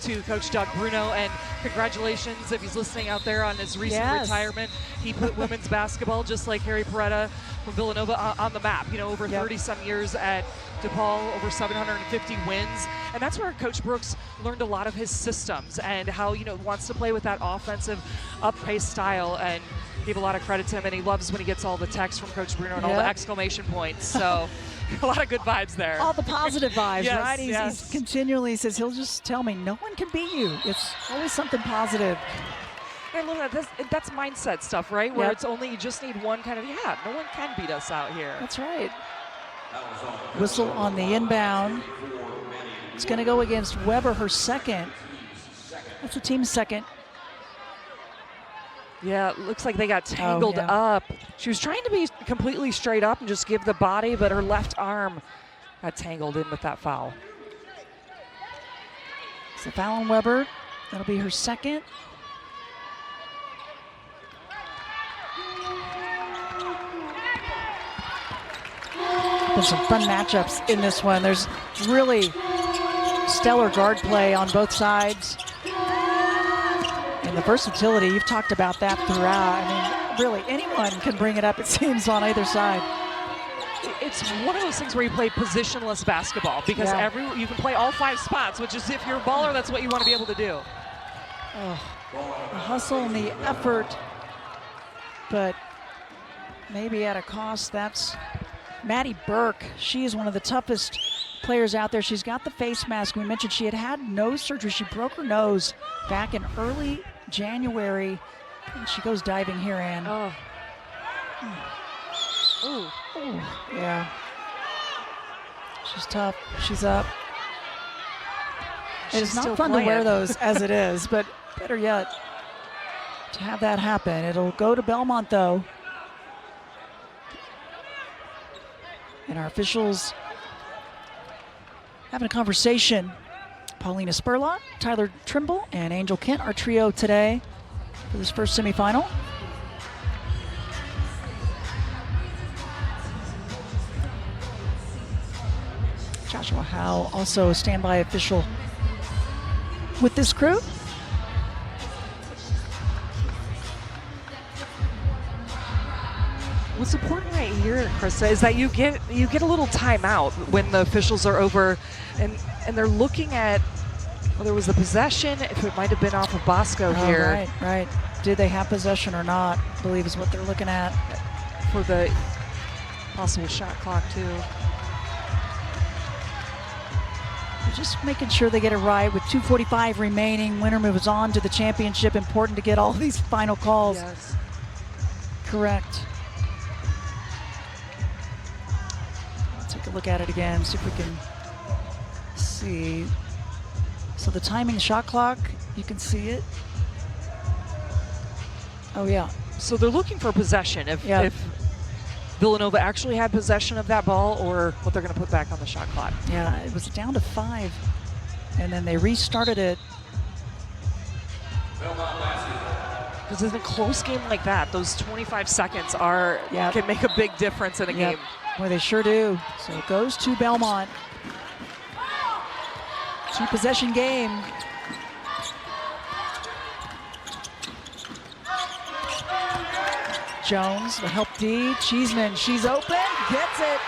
to Coach Doug Bruno, and congratulations if he's listening out there on his recent retirement. He put women's basketball, just like Harry Peretta from Villanova, on the map. You know, over 30-some years at DePaul, over 750 wins, and that's where Coach Brooks learned a lot of his systems and how, you know, wants to play with that offensive up-pace style, and gave a lot of credit to him, and he loves when he gets all the texts from Coach Bruno and all the exclamation points. So a lot of good vibes there. All the positive vibes, right? Yes. He's continually says, he'll just tell me, no one can beat you. It's always something positive. I love that. That's mindset stuff, right? Where it's only, you just need one kind of, no one can beat us out here. That's right. Whistle on the inbound. It's going to go against Weber, her second. That's the team's second. Yeah, it looks like they got tangled up. She was trying to be completely straight up and just give the body, but her left arm got tangled in with that foul. So foul on Weber. That'll be her second. Been some fun matchups in this one. There's really stellar guard play on both sides. And the versatility, you've talked about that throughout. I mean, really, anyone can bring it up, it seems, on either side. It's one of those things where you play positionless basketball because you can play all 5 spots, which is, if you're a baller, that's what you want to be able to do. Oh, the hustle and the effort, but maybe at a cost. That's Maddie Burke. She is one of the toughest players out there. She's got the face mask. We mentioned she had nose surgery. She broke her nose back in early January. And she goes diving here, Ann. Oh. Ooh. Ooh. Yeah. She's tough. She's up. It's not fun to wear those as it is, but better yet, to have that happen. It'll go to Belmont, though. And our officials having a conversation. Paulina Spurlock, Tyler Trimble, and Angel Kent, our trio today for this first semifinal. Joshua Howe, also a standby official with this crew. What's important right here, Krista, is that you get a little timeout when the officials are over, and they're looking at whether it was the possession, if it might have been off of Bosco here. Right. Did they have possession or not, I believe is what they're looking at. For the possible shot clock, too. Just making sure they get it right with 2:45 remaining. Winner moves on to the championship. Important to get all these final calls correct. Let's take a look at it again, see if we can see. So the timing shot clock, you can see it. Oh yeah. So they're looking for possession. If Villanova actually had possession of that ball, or what they're going to put back on the shot clock. Yeah, it was down to 5, and then they restarted it. Because in a close game like that, those 25 seconds can make a big difference in a game. Well, they sure do. So it goes to Belmont. 2-possession game. Jones will help D. Cheeseman, she's open, gets it.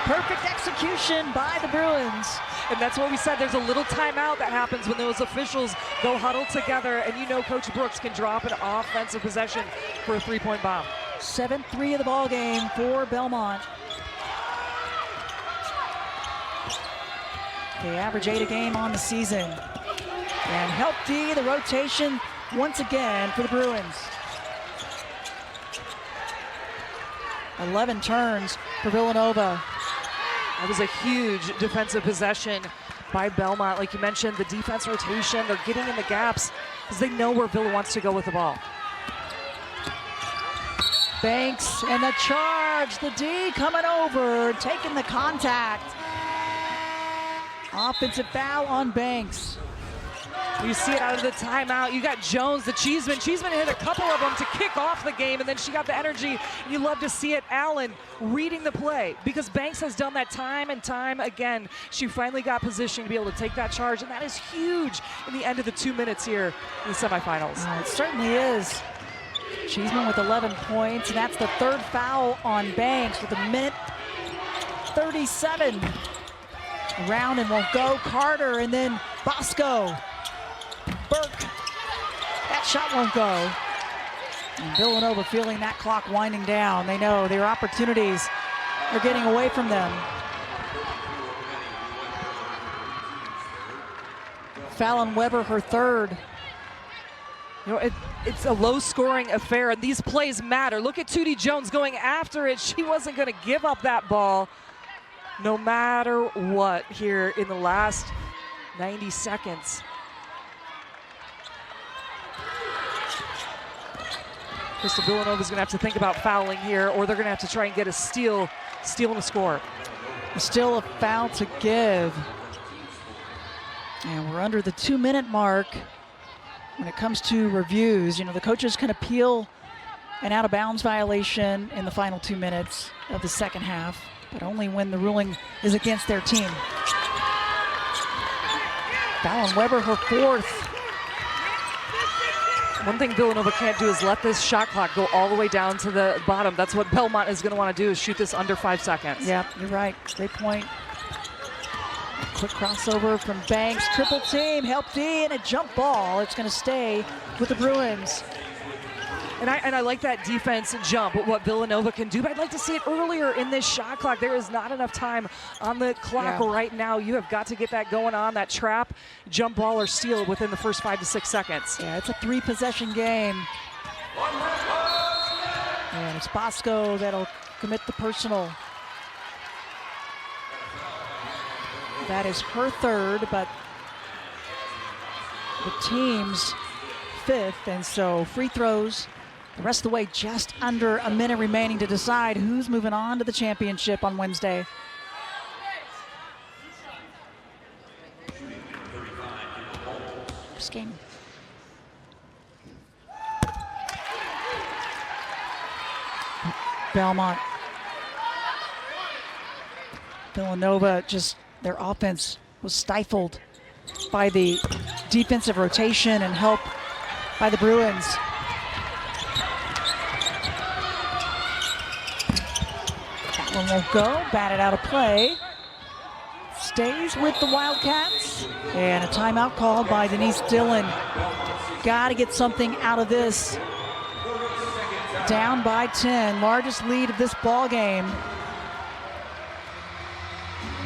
Perfect execution by the Bruins. And that's what we said, there's a little timeout that happens when those officials go huddle together, and you know Coach Brooks can drop an offensive possession for a 3-point bomb. 7-3 of the ball game for Belmont. They average 8 a game on the season. And help D, the rotation once again for the Bruins. 11 turns for Villanova. That was a huge defensive possession by Belmont. Like you mentioned, the defense rotation, they're getting in the gaps because they know where Villa wants to go with the ball. Banks and the charge. The D coming over, taking the contact. Offensive foul on Banks. You see it out of the timeout. You got Jones, the Cheeseman. Cheeseman hit a couple of them to kick off the game, and then she got the energy. You love to see it. Allen reading the play because Banks has done that time and time again. She finally got positioned to be able to take that charge, and that is huge in the end of the 2 minutes here in the semifinals. It certainly is. Cheeseman with 11 points, and that's the 3rd foul on Banks with 1:37. Around and won't go. Carter and then Bosco. Burke. That shot won't go. And Villanova feeling that clock winding down. They know their opportunities are getting away from them. Fallon Weber, her 3rd. You know, it's a low-scoring affair, and these plays matter. Look at Tootie Jones going after it. She wasn't going to give up that ball no matter what here in the last 90 seconds. Crystal Villanova's gonna have to think about fouling here, or they're gonna have to try and get a steal and a score. Still a foul to give. And we're under the 2-minute mark when it comes to reviews. You know, the coaches can appeal an out-of-bounds violation in the final 2 minutes of the second half, but only when the ruling is against their team. Fallon Weber, her 4th. One thing Villanova can't do is let this shot clock go all the way down to the bottom. That's what Belmont is going to want to do, is shoot this under 5 seconds. Yeah, you're right. Great point. Quick crossover from Banks. Triple team, help D, and a jump ball. It's going to stay with the Bruins. And I like that defense jump, what Villanova can do, but I'd like to see it earlier in this shot clock. There is not enough time on the clock right now. You have got to get that going on, that trap, jump ball, or steal within the first 5 to 6 seconds. Yeah, it's a 3-possession game. And it's Bosco that'll commit the personal. That is her third, but the team's 5th, and so free throws the rest of the way, just under a minute remaining to decide who's moving on to the championship on Wednesday. This game. Belmont. Villanova, just their offense was stifled by the defensive rotation and help by the Bruins. That one won't go, batted out of play. Stays with the Wildcats. And a timeout called by Denise Dillon. Got to get something out of this. Down by 10, largest lead of this ball game.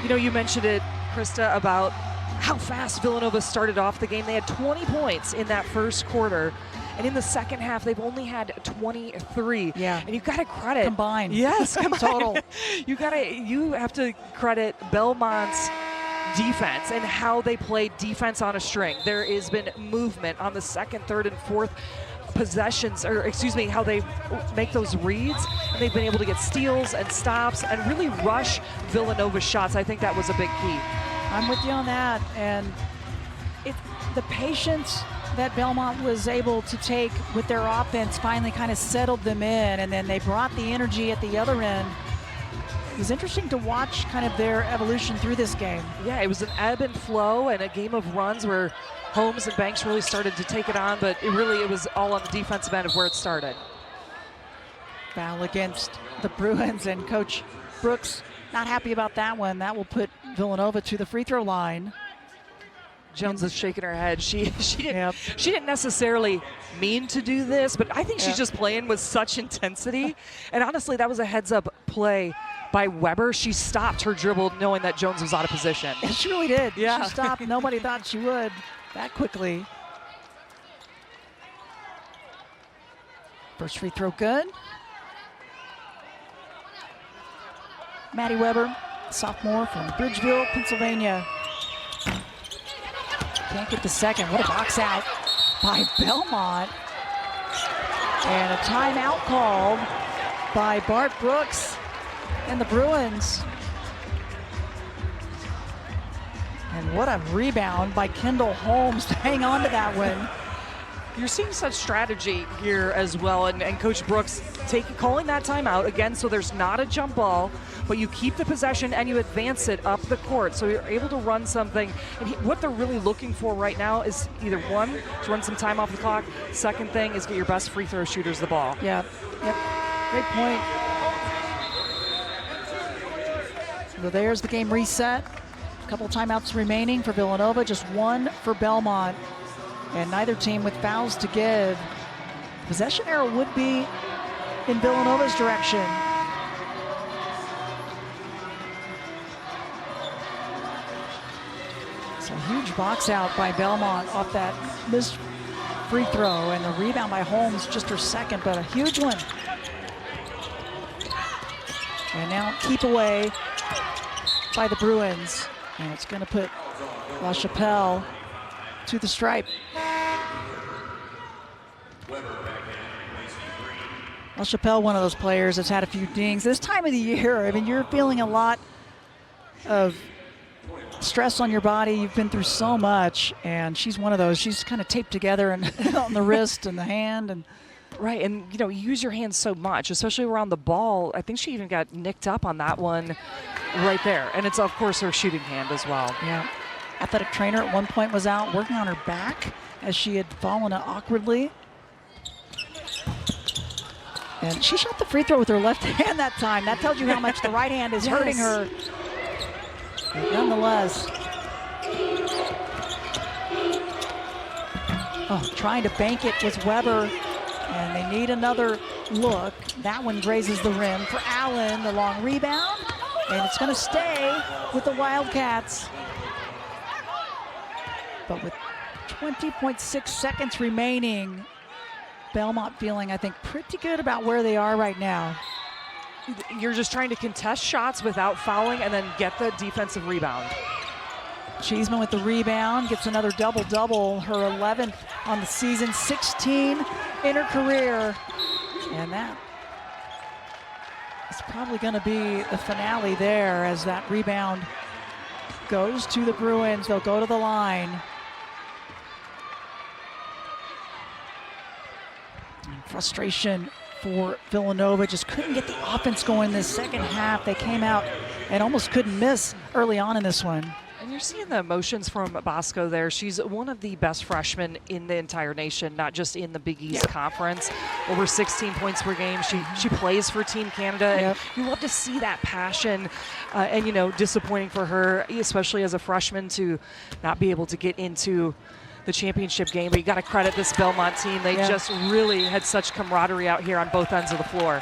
You know, you mentioned it, Krista, about how fast Villanova started off the game. They had 20 points in that first quarter, and in the second half, they've only had 23. Yeah. And you've got to credit. Combined. Yes, combined. Total. You have to credit Belmont's defense and how they played defense on a string. There has been movement on the second, third, and fourth possessions, or excuse me, how they make those reads, and they've been able to get steals and stops and really rush Villanova's shots. I think that was a big key. I'm with you on that, and the patience that Belmont was able to take with their offense finally kind of settled them in, and then they brought the energy at the other end. It was interesting to watch kind of their evolution through this game. Yeah, it was an ebb and flow and a game of runs where Holmes and Banks really started to take it on, but it was all on the defensive end of where it started. Foul against the Bruins, and Coach Brooks not happy about that one. That will put Villanova to the free throw line. Jones is shaking her head. She didn't necessarily mean to do this, but I think she's just playing with such intensity. And honestly, that was a heads-up play by Weber. She stopped her dribble knowing that Jones was out of position. She really did. Yeah. She stopped. Nobody thought she would that quickly. First free throw good. Maddie Weber, sophomore from Bridgeville, Pennsylvania. Can't get the second. What a box out by Belmont. And a timeout called by Bart Brooks and the Bruins. And what a rebound by Kendall Holmes to hang on to that one. You're seeing such strategy here as well, and Coach Brooks calling that timeout again, so there's not a jump ball, but you keep the possession and you advance it up the court, so you're able to run something. And what they're really looking for right now is either one, to run some time off the clock. Second thing is get your best free throw shooters the ball. Yeah, yep, great point. So there's the game reset. A couple timeouts remaining for Villanova, just one for Belmont. And neither team with fouls to give. Possession arrow would be in Villanova's direction. So huge box out by Belmont off that missed free throw, and the rebound by Holmes, just her second, but a huge one. And now keep away by the Bruins. And it's gonna put La Chapelle to the stripe. La Chapelle, one of those players that's had a few dings. This time of the year, I mean, you're feeling a lot of stress on your body. You've been through so much, and she's one of those. She's kind of taped together and on the wrist and the hand. And right, and you use your hands so much, especially around the ball. I think she even got nicked up on that one right there. And it's, of course, her shooting hand as well. Yeah. Athletic trainer at one point was out working on her back as she had fallen awkwardly. And she shot the free throw with her left hand that time. That tells you how much the right hand is hurting her. But nonetheless. Oh, trying to bank it was Weber. And they need another look. That one grazes the rim for Allen, the long rebound. And it's going to stay with the Wildcats. But with 20.6 seconds remaining, Belmont feeling, I think, pretty good about where they are right now. You're just trying to contest shots without fouling and then get the defensive rebound. Cheeseman with the rebound, gets another double-double, her 11th on the season, 16 in her career. And that is probably going to be the finale there as that rebound goes to the Bruins. They'll go to the line. And frustration for Villanova, just couldn't get the offense going this second half. They came out and almost couldn't miss early on in this one. And you're seeing the emotions from Bosco there. She's one of the best freshmen in the entire nation, not just in the Big East Conference. Over 16 points per game. She plays for Team Canada. And you love to see that passion. And, you know, disappointing for her, especially as a freshman, to not be able to get into the championship game. But you got to credit this Belmont team. They just really had such camaraderie out here on both ends of the floor.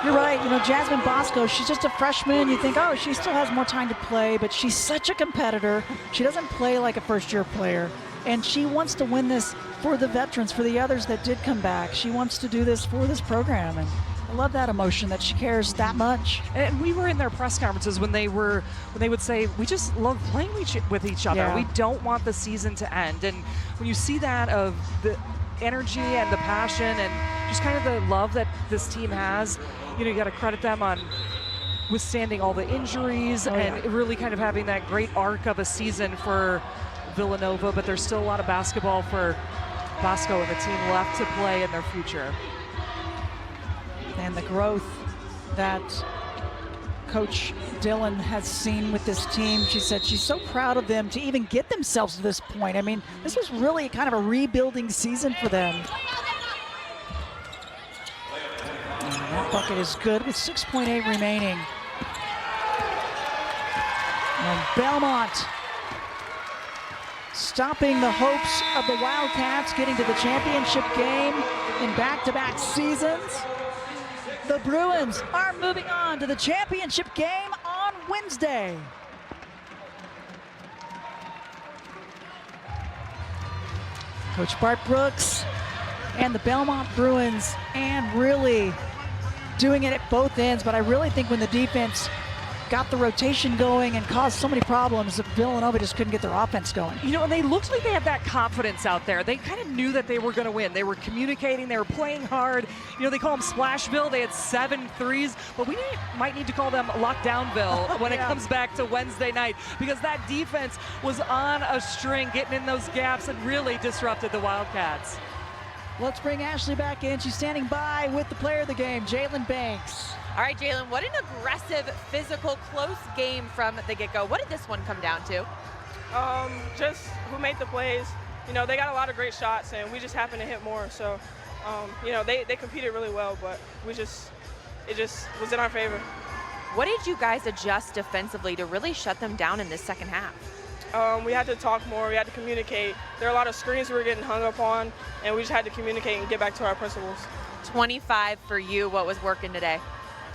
You're right. You know, Jasmine Bosco, she's just a freshman. You think, oh, she still has more time to play, but she's such a competitor. She doesn't play like a first-year player, and she wants to win this for the veterans, for the others that did come back. She wants to do this for this program, and I love that emotion that she cares that much. And we were in their press conferences when they would say, we just love playing with each other. Yeah. We don't want the season to end. And when you see that of the energy and the passion and just kind of the love that this team has, you know, you got to credit them on withstanding all the injuries and really kind of having that great arc of a season for Villanova. But there's still a lot of basketball for Bosco and the team left to play in their future. And the growth that Coach Dillon has seen with this team, she said she's so proud of them to even get themselves to this point. I mean, this was really kind of a rebuilding season for them. And that bucket is good with 6.8 remaining. And Belmont stopping the hopes of the Wildcats getting to the championship game in back-to-back seasons. The Bruins are moving on to the championship game on Wednesday. Coach Bart Brooks and the Belmont Bruins, and really doing it at both ends, but I really think when the defense got the rotation going and caused so many problems, Villanova just couldn't get their offense going. You know, and they looked like they had that confidence out there. They kind of knew that they were going to win. They were communicating. They were playing hard. You know, they call them Splashville. They had 7 threes, but we might need to call them Lockdownville when it comes back to Wednesday night, because that defense was on a string, getting in those gaps and really disrupted the Wildcats. Let's bring Ashley back in. She's standing by with the player of the game, Jalen Banks. All right, Jalen, what an aggressive, physical, close game from the get-go. What did this one come down to? Just who made the plays. You know, they got a lot of great shots, and we just happened to hit more. So, you know, they competed really well, but it just was in our favor. What did you guys adjust defensively to really shut them down in this second half? We had to talk more. We had to communicate. There are a lot of screens we were getting hung up on, and we just had to communicate and get back to our principles. 25 for you. What was working today?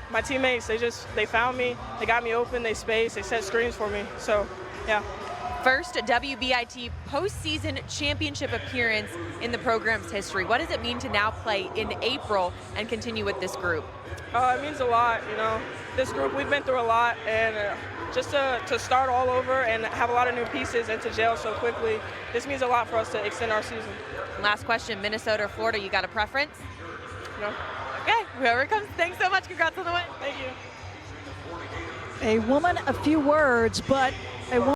My teammates, they found me, they got me open, they spaced, they set screens for me, so yeah. First WBIT postseason championship appearance in the program's history. What does it mean to now play in April and continue with this group? It means a lot, you know. This group, we've been through a lot, and just to start all over and have a lot of new pieces and to gel so quickly, this means a lot for us to extend our season. Last question, Minnesota or Florida, you got a preference? No. Okay, whoever comes, thanks so much. Congrats on the win. Thank you. A woman, a few words, but